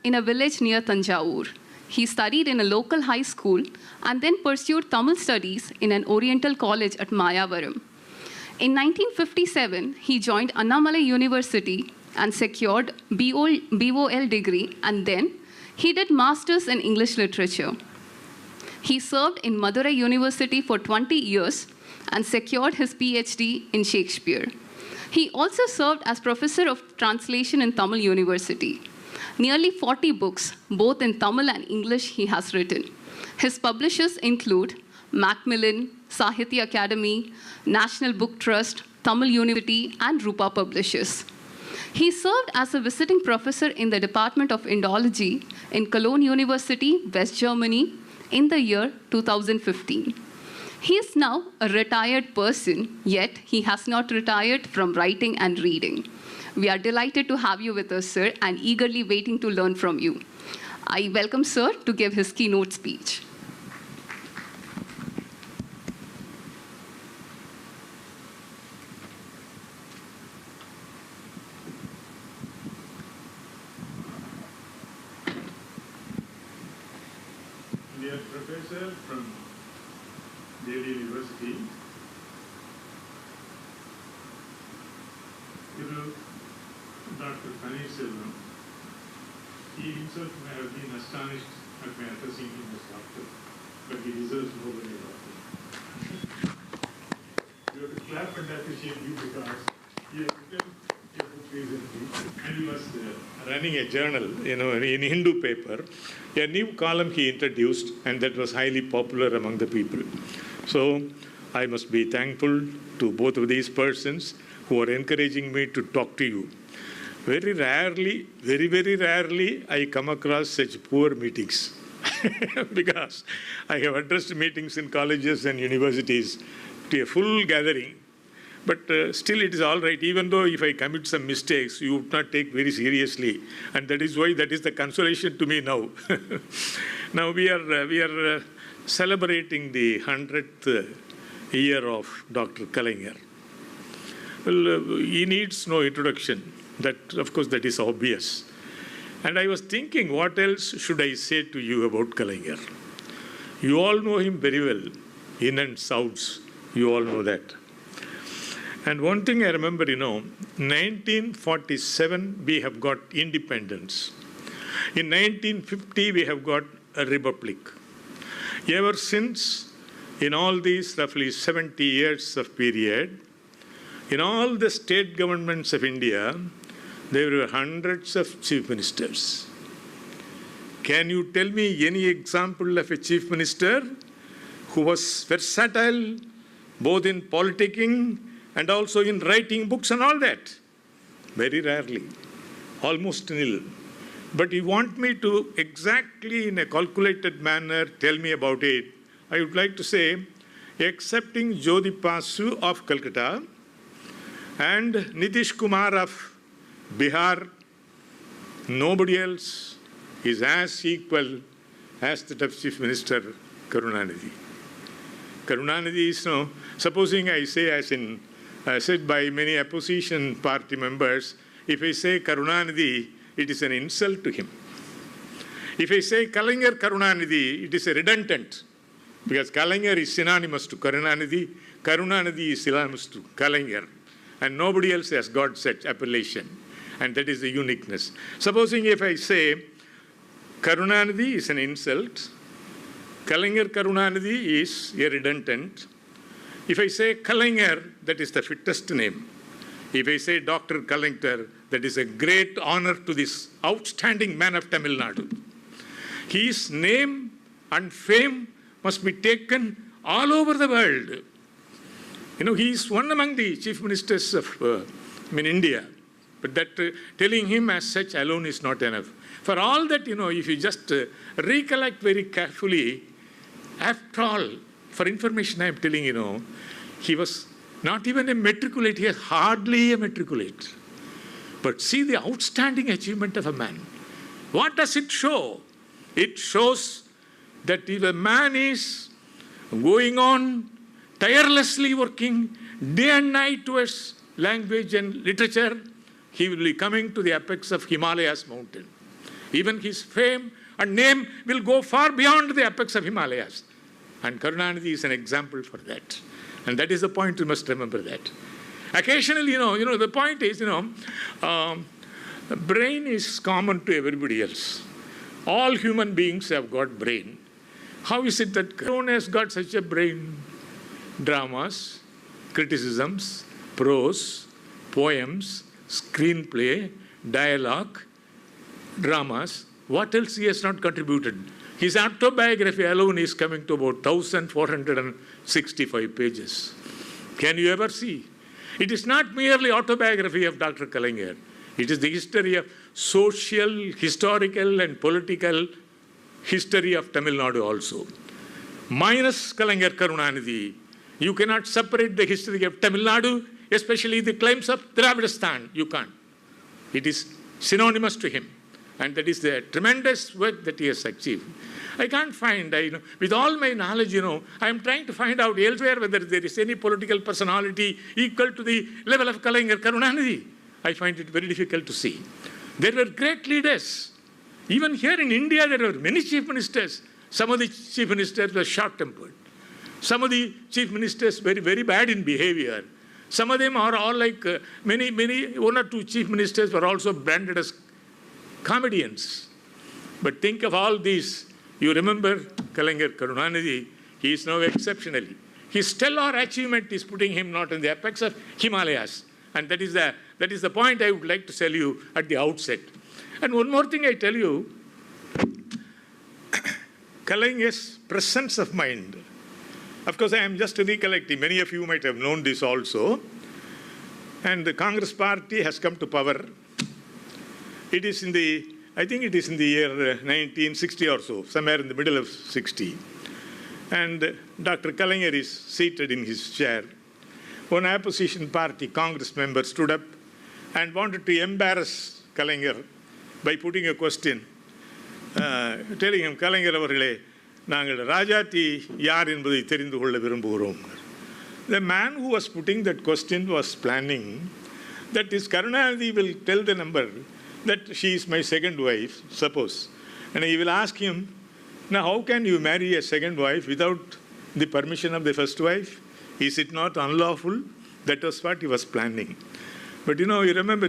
in a village near Tanjavur. He studied in a local high school and then pursued Tamil studies in an Oriental college at Mayavaram. In 1957, he joined Annamalai University and secured BOL degree, and then he did Masters in English Literature. He served in Madurai University for 20 years and secured his PhD in Shakespeare. He also served as Professor of Translation in Tamil University. Nearly 40 books, both in Tamil and English, he has written. His publishers include Macmillan, Sahitya Academy, National Book Trust, Tamil University, and Rupa Publishers. He served as a visiting professor in the Department of Indology in Cologne University, West Germany, in the year 2015. He is now a retired person, yet he has not retired from writing and reading. We are delighted to have you with us, sir, and eagerly waiting to learn from you. I welcome sir to give his keynote speech. Dear Professor from Delhi University, Dr. Paneerselvam, he himself may have been astonished at my addressing him as doctor, but he deserves more than a doctor. You have to clap and appreciate you because he has written a book recently and he was running a journal, in Hindu paper, a new column he introduced, and that was highly popular among the people. So I must be thankful to both of these persons who are encouraging me to talk to you. Very rarely, very, very rarely, I come across such poor meetings because I have addressed meetings in colleges and universities to a full gathering. But still it is all right, even though if I commit some mistakes, you would not take very seriously. And that is why that is the consolation to me now. Now we are celebrating the 100th year of Dr. Kalaignar. Well, he needs no introduction. That, of course, that is obvious. And I was thinking, what else should I say to you about Kalaignar? You all know him very well, in and outs. You all know that. And one thing I remember, 1947, we have got independence. In 1950, we have got a republic. Ever since, in all these roughly 70 years of period, in all the state governments of India, there were hundreds of chief ministers. Can you tell me any example of a chief minister who was versatile, both in politicking and also in writing books and all that? Very rarely, almost nil. But you want me to exactly in a calculated manner tell me about it, I would like to say, excepting Jyoti Basu of Calcutta and Nitish Kumar of Bihar, nobody else is as equal as the Chief Minister Karunanidhi. Karunanidhi is, supposing I say, as in said by many opposition party members, if I say Karunanidhi, it is an insult to him. If I say Kalaignar Karunanidhi, it is a redundant, because Kalaignar is synonymous to Karunanidhi, Karunanidhi is synonymous to Kalaignar, and nobody else has got such appellation, and that is the uniqueness. Supposing if I say Karunanidhi is an insult, Kalaignar Karunanidhi is a redundant. If I say Kalaignar, that is the fittest name. If I say Dr. Kalaignar, that is a great honor to this outstanding man of Tamil Nadu. His name and fame must be taken all over the world. He is one among the chief ministers of India. But that telling him as such alone is not enough. For all that, if you just recollect very carefully, after all, for information I am telling, he was not even a matriculate, he was hardly a matriculate. But see the outstanding achievement of a man. What does it show? It shows that if a man is going on tirelessly working day and night towards language and literature, he will be coming to the apex of Himalayas mountain. Even his fame and name will go far beyond the apex of Himalayas. And Karunanidhi is an example for that. And that is the point, you must remember that. Occasionally, the point is, the brain is common to everybody else. All human beings have got brain. How is it that Karun has got such a brain? Dramas, criticisms, prose, poems, screenplay, dialogue, dramas. What else he has not contributed? His autobiography alone is coming to about 1,465 pages. Can you ever see? It is not merely autobiography of Dr. Kalaignar. It is the history of social, historical, and political history of Tamil Nadu also. Minus Kalaignar Karunanidhi, you cannot separate the history of Tamil Nadu, especially the claims of Dravidistan. You can't. It is synonymous to him. And that is the tremendous work that he has achieved. I can't find, with all my knowledge, I am trying to find out elsewhere whether there is any political personality equal to the level of Kalaignar Karunanidhi. I find it very difficult to see. There were great leaders. Even here in India, there were many chief ministers. Some of the chief ministers were short-tempered. Some of the chief ministers very, very bad in behavior. Some of them are all like one or two chief ministers were also branded as comedians. But think of all these. You remember Kalaignar Karunanidhi, he is now exceptionally. His stellar achievement is putting him not in the apex of Himalayas. And that is the point I would like to tell you at the outset. And one more thing I tell you, Kalaignar's presence of mind. Of course, I am just recollecting. Many of you might have known this also. And the Congress party has come to power. It is I think it is in the year 1960 or so, somewhere in the middle of 60. And Dr. Kalaignar is seated in his chair. One opposition party Congress member stood up and wanted to embarrass Kalaignar by putting a question, telling him, Kalaignar avargale, நாங்கள் ராஜாத்தி யார் என்பதை தெரிந்து கொள்ள விரும்புகிறோம். The man who was putting that question was planning that this Karunanidhi will tell the number that she is my second wife, suppose. And he will ask him, now how can you marry a second wife without the permission of the first wife? Is it not unlawful? That was what he was planning. But you remember,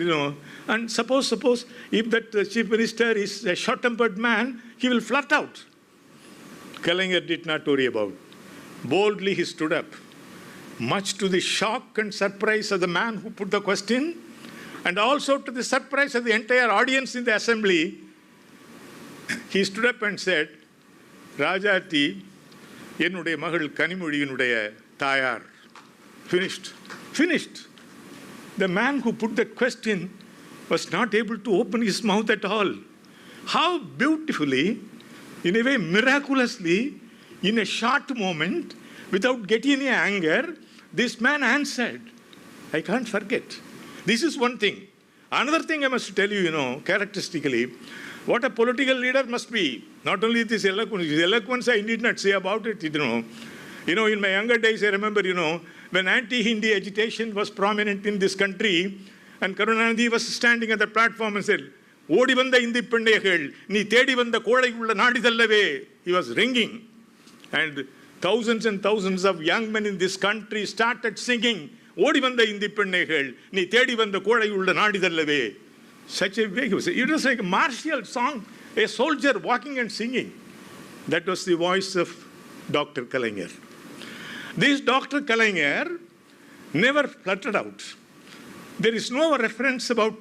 and suppose if that chief minister is a short-tempered man, he will flirt out. Kalaignar did not worry about. Boldly he stood up. Much to the shock and surprise of the man who put the question, and also to the surprise of the entire audience in the assembly, he stood up and said, Rajati, என்னுடைய மகள் கனிமொழியினுடைய தாயார். Finished. The man who put that question was not able to open his mouth at all. How beautifully, in a way miraculously, in a short moment, without getting any anger, this man answered. I can't forget. This is one thing. Another thing I must tell you, characteristically, what a political leader must be. Not only this eloquence I need not say about it, in my younger days, I remember, when anti-Hindi agitation was prominent in this country, and Karunanidhi was standing at the platform and said, ஓடி வந்த இந்தி பெண்ணைகள் நீ தேடி வந்த கோழை உள்ள நாடிதல்லவே. He was ringing. And thousands of young men in this country started singing, ஓடி வந்த இந்தி பெண்ணைகள் நீ தேடி வந்த கோழை உள்ள நாடிதல்லவே. Such a way. It was like a martial song, a soldier walking and singing. That was the voice of Dr. Kalaignar. This Dr. Kalaignar never fluttered out. There is no reference about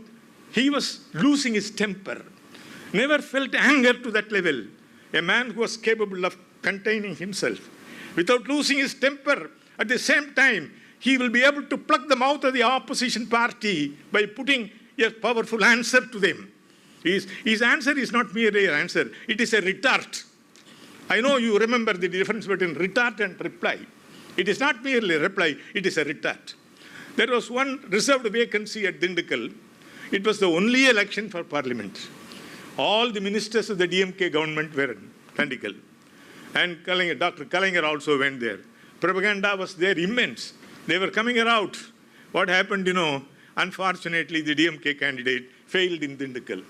he was losing his temper. Never felt anger to that level. A man who was capable of containing himself without losing his temper. At the same time, he will be able to plug the mouth of the opposition party by putting a powerful answer to them. His answer is not merely an answer. It is a retort. I know you remember the difference between retort and reply. It is not merely a reply, it is a retort. There was one reserved vacancy at Dindigul. It was the only election for parliament. All the ministers of the DMK government were in Dindigul. And Dr. Kalaignar also went there. Propaganda was there immense. They were coming out. What happened, unfortunately, the DMK candidate failed in Dindigul.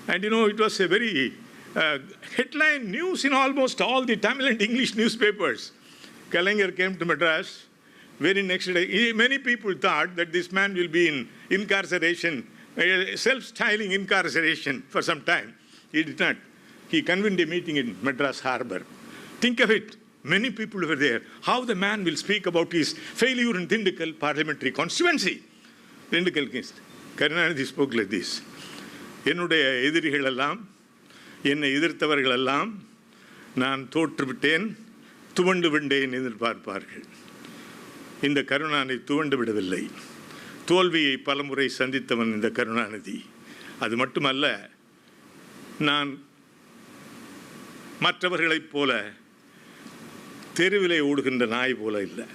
And it was a very headline news in almost all the Tamil and English newspapers. Kalaignar came to Madras. Very next day, many people thought that this man will be in incarceration, self-styling incarceration for some time. He did not. He convened a meeting in Madras Harbour. Think of it. Many people were there. How the man will speak about his failure in Dindigul parliamentary constituency. Dindigul case. Karunanidhi spoke like this. என்னுடைய எதிரிகள் எல்லாம் என்னை எதிர்த்தவர்கள் எல்லாம் நான் தோற்றுவிட்டேன் துவண்டு விட்டேன் எதிர்பார்ப்பார்கள். இந்த கருணாநிதி துவண்டு விடவில்லை. தோல்வியை பலமுறை சந்தித்தவன் இந்த கருணாநிதி. அது மட்டுமல்ல, நான் மற்றவர்களைப் போல தெருவிலே ஓடுகின்ற நாய் போல இல்லை.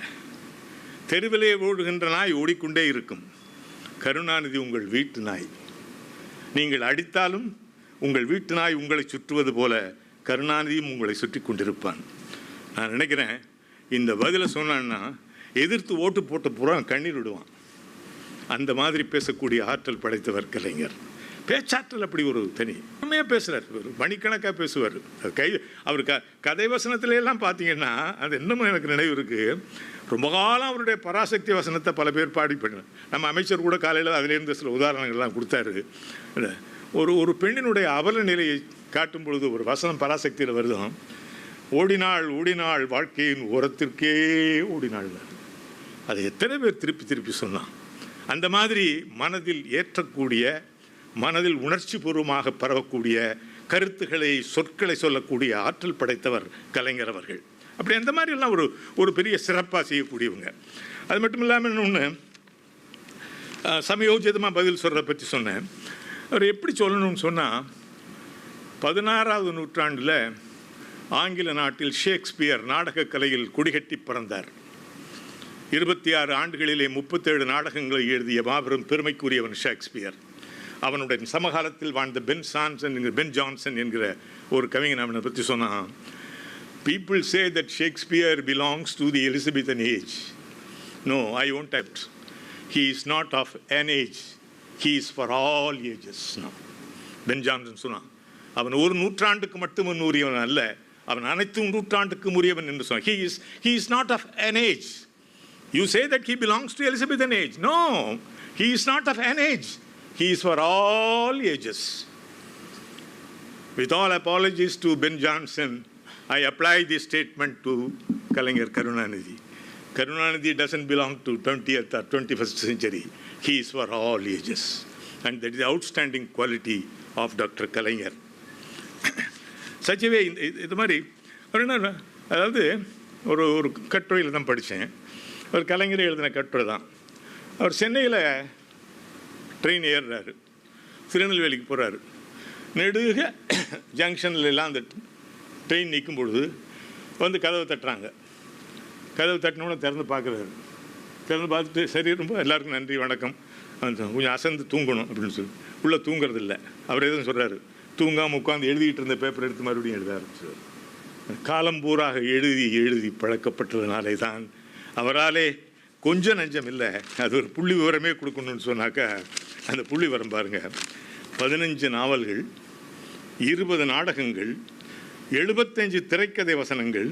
தெருவிலே ஓடுகின்ற நாய் ஓடிக்கொண்டே இருக்கும். கருணாநிதி உங்கள் வீட்டு நாய். நீங்கள் அடித்தாலும் உங்கள் வீட்டு நாய் உங்களை சுற்றுவது போல கருணாநிதியும் உங்களை சுற்றி கொண்டிருப்பான். நான் நினைக்கிறேன் இந்த பதிலை சொன்னான்னா எதிர்த்து ஓட்டு போட்ட பூரா கண்ணீர் விடுவான். அந்த மாதிரி பேசக்கூடிய ஆற்றல் படைத்தவர் கலைஞர். பேச்சாற்றல் அப்படி ஒரு தனி உண்மையாக பேசுகிறார். ஒரு மணிக்கணக்காக பேசுவார். அவர் கதை வசனத்திலெல்லாம் பார்த்தீங்கன்னா அது இன்னமும் எனக்கு நினைவு இருக்குது. ரொம்ப காலம் அவருடைய பராசக்தி வசனத்தை பல பேர் பாடி பண்ண நம்ம அமைச்சர் கூட காலையில் அதிலேருந்து சில உதாரணங்கள்லாம் கொடுத்தாரு. ஒரு பெண்ணினுடைய அவல நிலையை காட்டும் பொழுது ஒரு வசனம் பராசக்தியில் வருதும், ஓடினாள் ஓடினாள் வாழ்க்கையின் ஓரத்திற்கே ஓடினாள். அதை எத்தனை பேர் திருப்பி திருப்பி சொன்னான். அந்த மாதிரி மனதில் ஏற்றக்கூடிய, மனதில் உணர்ச்சி பூர்வமாக பரவக்கூடிய கருத்துக்களை, சொற்களை சொல்லக்கூடிய ஆற்றல் படைத்தவர் கலைஞர் அவர்கள். அப்படி அந்த மாதிரிலாம் ஒரு பெரிய சிறப்பாக செய்யக்கூடியவங்க. அது மட்டும் இல்லாமல் இன்னொன்று, சமயோஜிதமாக பதில் சொல்கிறத பற்றி சொன்னேன். அவர் எப்படி சொல்லணும்னு சொன்னால், 16வது நூற்றாண்டில் ஆங்கில நாட்டில் ஷேக்ஸ்பியர் நாடக கலையில் கொடிகட்டி பறந்தார். 26 ஆண்டுகளிலே 37 நாடகங்களை எழுதிய மாபெரும் பெருமைக்குரியவன் ஷேக்ஸ்பியர். அவனுடைய சமகாலத்தில் வாழ்ந்த பென் ஜான்சன் என்கிற ஒரு கவிஞன் அவனை பற்றி சொன்னான், people say that Shakespeare belongs to the Elizabethan age. No, I won't act. He is not of an age. He is for all ages now. Ben Johnson சொன்னான், அவன் ஒரு நூற்றாண்டுக்கு மட்டும் உரியவன் அல்ல, அவன் அனைத்து நூற்றாண்டுக்கும் உரியவன் என்று சொன்னான். He is not of an age. You say that he belongs to Elizabethan age. No, he is not of an age. He is for all ages. With all apologies to Ben Johnson, I apply this statement to Kalaignar Karunanidhi. Karunanidhi doesn't belong to 20th or 21st century. He is for all ages. And that is the outstanding quality of Dr. Kalaignar. Such a way, இது மாதிரி அதாவது ஒரு கட்டுரையில் தான் படித்தேன். ஒரு கலைஞரை எழுதின கட்டுரை தான். அவர் சென்னையில் ட்ரெயின் ஏறுறாரு, திருநெல்வேலிக்கு போகிறாரு. நெடுக ஜங்ஷனில் எல்லாம் அந்த ட்ரெயின் நிற்கும் பொழுது வந்து கதவை தட்டுறாங்க. கதவை தட்டினோன்னு திறந்து பார்க்குறாரு. திறந்து பார்த்துட்டு, சரி ரொம்ப எல்லாருக்கும் நன்றி வணக்கம், கொஞ்சம் அசந்து தூங்கணும் அப்படின்னு சொல்லி உள்ளே தூங்குறது இல்லை. அவர் எதுவும் சொல்கிறாரு, தூங்காமல் உட்காந்து எழுதிக்கிட்டு இருந்த பேப்பர் எடுத்து மறுபடியும் எழுத ஆரம்பிச்சார். காலம்பூராக எழுதி பழக்கப்பட்டதுனாலே தான் அவராலே கொஞ்சம் நஞ்சம் இல்லை. அது ஒரு புள்ளி விவரமே கொடுக்கணும்னு சொன்னாக்கா அந்த புள்ளி விவரம் பாருங்கள். 15 நாவல்கள், 20 நாடகங்கள், 75 திரைக்கதை வசனங்கள்,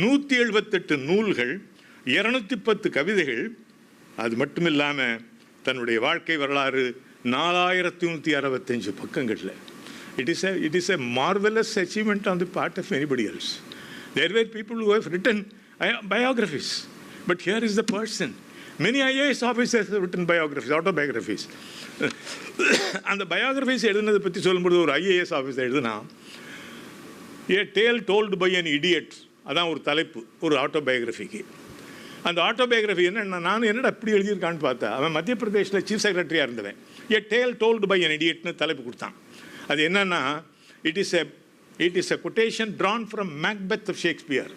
178 நூல்கள், 210 கவிதைகள். அது மட்டும் இல்லாமல் தன்னுடைய வாழ்க்கை வரலாறு 4165 பக்கங்களில். It is a marvelous achievement on the part of anybody else. There were people who have written biographies, but here is the person. Many IAS officers have written biographies, autobiographies. அந்த biographies எழுதுனதை பற்றி சொல்லும்போது ஒரு IAS officer எழுதுனா, A tale told by an idiot, அதான் ஒரு தலைப்பு ஒரு ஆட்டோபயோகிராஃபிக்கு. அந்த ஆட்டோபயோகிராஃபி என்னென்னா, நான் என்னடா அப்படி எழுதியிருக்கான்னு பார்த்தா, அவன் மத்திய பிரதேஷில் சீஃப் செக்ரட்டரியாக இருந்தவன். A tale told by an idiotனு தலைப்பு கொடுத்தான். அது என்னன்னா, it is a quotation drawn from Macbeth of Shakespeare.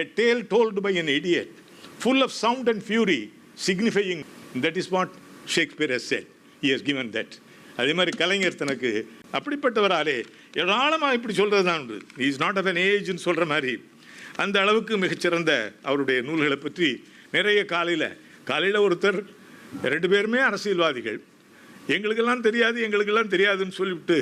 A tale told by an idiot, full of sound and fury, signifying that is what Shakespeare has said. He has given that. அதே மாதிரி கலைஞர் தனக்கு அப்படிப்பட்டவராலே ஏராளமாக இப்படி சொல்கிறது தான் உண்டு. Is not of an ஏஜ்னு சொல்கிற மாதிரி அந்த அளவுக்கு மிகச்சிறந்த அவருடைய நூல்களை பற்றி நிறைய காலையில் ஒருத்தர் 2 பேருமே அரசியல்வாதிகள், எங்களுக்கெல்லாம் தெரியாதுன்னு சொல்லிவிட்டு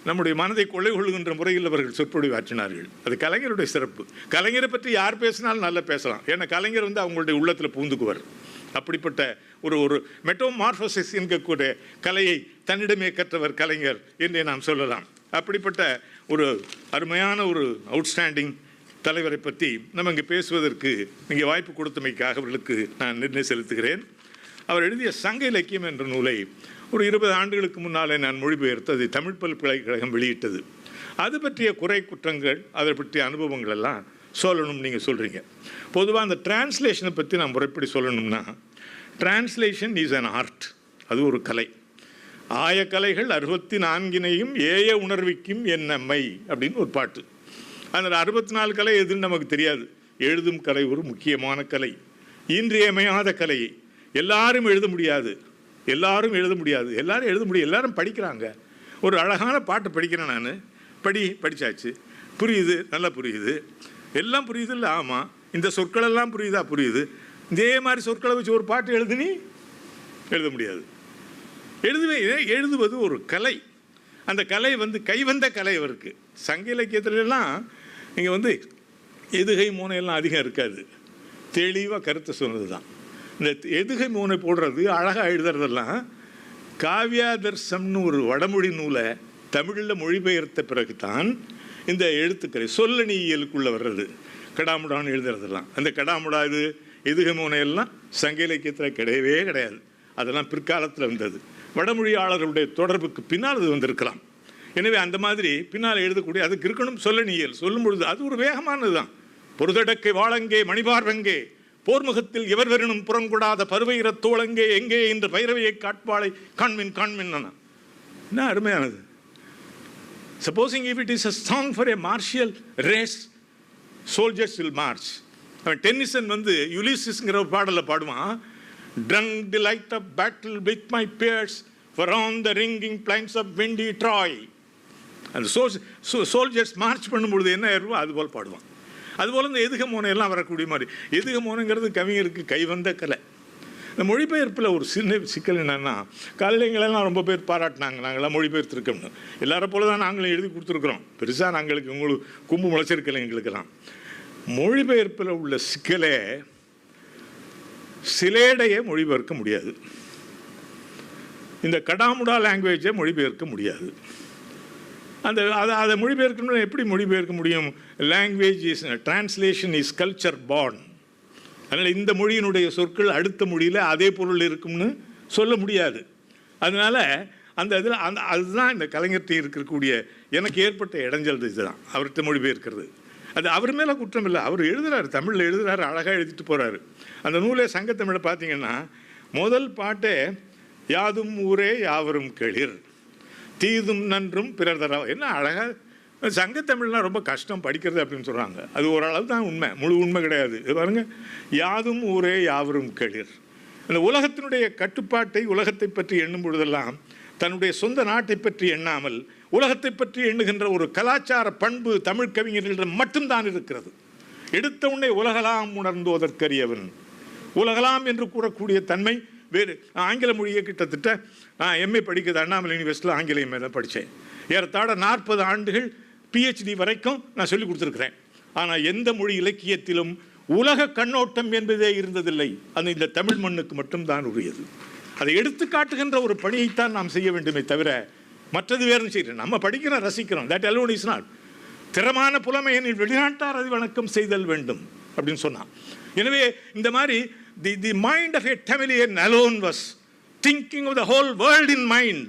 நம்முடைய மனதை கொள்ளை கொள்ளுகின்ற முறையில் அவர்கள் சொற்பொழிவாற்றினார்கள். அது கலைஞருடைய சிறப்பு. கலைஞரை பற்றி யார் பேசினாலும் நல்லா பேசலாம். ஏன்னா கலைஞர் அவங்களுடைய உள்ளத்தில் பூந்துக்குவார். அப்படிப்பட்ட ஒரு மெட்டோமார்போசிஸ் என்கக்கூடிய கலையை தன்னிடமே கற்றவர் கலைஞர் என்றே நாம் சொல்லலாம். அப்படிப்பட்ட ஒரு அருமையான ஒரு அவுட்ஸ்டாண்டிங் தலைவரை பற்றி நம்ம இங்கே பேசுவதற்கு நீங்கள் வாய்ப்பு கொடுத்தமைக்காக அவர்களுக்கு நான் நன்றி செலுத்துகிறேன். அவர் எழுதிய சங்க இலக்கியம் என்ற நூலை ஒரு 20 ஆண்டுகளுக்கு முன்னாலே நான் மொழிபெயர்த்து அதை தமிழ் பல்கலைக்கழகம் வெளியிட்டது. அது பற்றிய குறை குற்றங்கள், அதை பற்றிய அனுபவங்கள் எல்லாம் சொல்லணும்னு நீங்கள் சொல்கிறீங்க. பொதுவாக அந்த டிரான்ஸ்லேஷனை பற்றி நான் முறைப்படி சொல்லணும்னா, டிரான்ஸ்லேஷன் இஸ் அன் ஆர்ட். அது ஒரு கலை. ஆய கலைகள் 64 ஏய உணர்விக்கும் என்னம்மை அப்படின்னு ஒரு பாட்டு. அதில் 64 கலை எதுன்னு நமக்கு தெரியாது. எழுதும் கலை ஒரு முக்கியமான கலை, இன்றியமையாத கலை. எல்லாரும் எழுத முடியாது, எல்லாரும் எழுத முடியாது, எல்லாரும் எழுத முடியும், எல்லாரும் படிக்கிறாங்க. ஒரு அழகான பாட்டு படிக்கிறேன் நான், படித்தாச்சு, புரியுது, நல்லா புரியுது, எல்லாம் புரியுது இல்லை? ஆமாம். இந்த சொற்களெல்லாம் புரியுதா? புரியுது. இதே மாதிரி சொற்களை வச்சு ஒரு பாட்டு எழுதுனி எழுத முடியாது. எழுதுவது ஒரு கலை. அந்த கலை கைவந்த கலை அவருக்கு. சங்க இலக்கியத்துலலாம் இங்கே எதுகை மூனையெல்லாம் அதிகம் இருக்காது. தெளிவாக கருத்தை சொன்னது தான். இந்த எதுகை மூனை போடுறது, அழகாக எழுதுறதெல்லாம் காவியாதர்சம்னு ஒரு வடமொழி நூலை தமிழில் மொழிபெயர்த்த பிறகு தான் இந்த எழுத்துக்களை சொல்லணியலுக்குள்ளே வர்றது. கடாமுடான்னு எழுதுறதெல்லாம், அந்த கடாமுடா இது எதுகை மூனையெல்லாம் சங்க இலக்கியத்தில் கிடையவே கிடையாது. அதெல்லாம் பிற்காலத்தில் வந்தது. வடமொழியாளர்களுடைய தொடர்புக்கு பின்னால் அது வந்திருக்கலாம். எனவே அந்த மாதிரி பின்னால் எழுதக்கூடிய அதுக்கு இருக்கணும் சொல்லணியல். சொல்லும் பொழுது அது ஒரு வேகமானது தான். பொருதடக்கை வாழங்கே மணிபார்வங்கே போர்முகத்தில் எவர் வெறினும் புறங்கூடாத பருவையிற தோளங்கே எங்கே என்ற பைரவையை காட்பாளை காண்மின் காண்மின். என்ன அருமையானது. Supposing if it is a song for a martial race, soldiers will march. Tennyson யுலிசிஸ்ங்கிற ஒரு பாடலில் பாடுவான். Drunk delight of battle with my peers, for on the ringing plains of windy Troy. அந்த சோல்ஜர்ஸ் மார்ச் பண்ணும்பொழுது என்ன ஏறுவோ அதுபோல் பாடுவான். அதுபோல் இந்த எதுக மோனையெல்லாம் வரக்கூடிய மாதிரி. எதுக மோனைங்கிறது கவிஞருக்கு கைவந்த கலை. இந்த மொழிபெயர்ப்பில் ஒரு சின்ன சிக்கல் என்னென்னா, கலைஞர்களெல்லாம் ரொம்ப பேர் பாராட்டினாங்க, நாங்களாம் மொழிபெயர்த்துருக்கோம்னு. எல்லாரை போல தான் நாங்களும் எழுதி கொடுத்துருக்குறோம். பெருசாக நாங்களுக்கு உங்களுக்கு கும்பு முளைச்சிருக்கலை. எங்களுக்கெல்லாம் மொழிபெயர்ப்பில் உள்ள சிக்கலே சிலேடையை மொழிபெயர்க்க முடியாது. இந்த கடாமுடா லாங்குவேஜை மொழிபெயர்க்க முடியாது. அதை மொழிபெயர்க்கணும்னா எப்படி மொழிபெயர்க்க முடியும்? Language is translation is culture born. அதனால் இந்த மொழியினுடைய சொற்கள் அடுத்த மொழியில் அதே பொருள் இருக்கும்னு சொல்ல முடியாது. அதனால் அதுதான் இந்த கலைஞர்கிட்ட இருக்கக்கூடிய எனக்கு ஏற்பட்ட இடைஞ்சல். இதுதான் அவர்கிட்ட மொழிபெயர்க்கிறது. அது அவர் மேலே குற்றம் இல்லை. அவர் எழுதுகிறார், தமிழில் எழுதுகிறாரு, அழகாக எழுதிட்டு போகிறாரு. அந்த நூலே சங்கத்தமிழை பார்த்தீங்கன்னா முதல் பாட்டே யாதும் ஊரே யாவரும் கேளிர், தீதும் நன்றும் பிறர் தர. என்ன அழகாக. சங்கத்தமிழ்லாம் ரொம்ப கஷ்டம் படிக்கிறது அப்படின்னு சொல்கிறாங்க. அது ஓரளவு தான் உண்மை, முழு உண்மை கிடையாது. இது பாருங்கள், யாதும் ஊரே யாவரும் கேளிர். அந்த உலகத்தினுடைய கட்டுப்பாட்டை, உலகத்தை பற்றி எண்ணும் பொழுதெல்லாம் தன்னுடைய சொந்த நாட்டை பற்றி எண்ணாமல் உலகத்தை பற்றி எண்ணுகின்ற ஒரு கலாச்சார பண்பு தமிழ் கவிஞர்களிடம் மட்டும்தான் இருக்கிறது. எடுத்த உடனே உலகலாம் உணர்ந்தோதற்கரியவன், உலகலாம் என்று கூறக்கூடிய தன்மை வேறு. ஆங்கில மொழியை கிட்டத்தட்ட நான் எம்ஏ படிக்கிறது அண்ணாமலை யூனிவர்சிட்டியில் ஆங்கிலம் தான் படித்தேன். ஏறத்தாழ 40 ஆண்டுகள் PhD வரைக்கும் நான் சொல்லிக் கொடுத்துருக்குறேன். ஆனால் எந்த மொழி இலக்கியத்திலும் உலக கண்ணோட்டம் என்பதே இருந்ததில்லை. அது இந்த தமிழ் மண்ணுக்கு மட்டும்தான் உரியது. அதை எடுத்து காட்டுகின்ற ஒரு பணியைத்தான் நாம் செய்ய வேண்டுமே தவிர மற்றது வேறு செய்கிறேன். நம்ம படிக்கிறோம், ரசிக்கிறோம். That alone is not. திறமான புலமையனில் வெளிநாட்டார் அது வணக்கம் செய்தல் வேண்டும் அப்படின்னு சொன்னான். எனவே இந்த மாதிரி the mind of a Tamilian alone was thinking of the whole world in mind.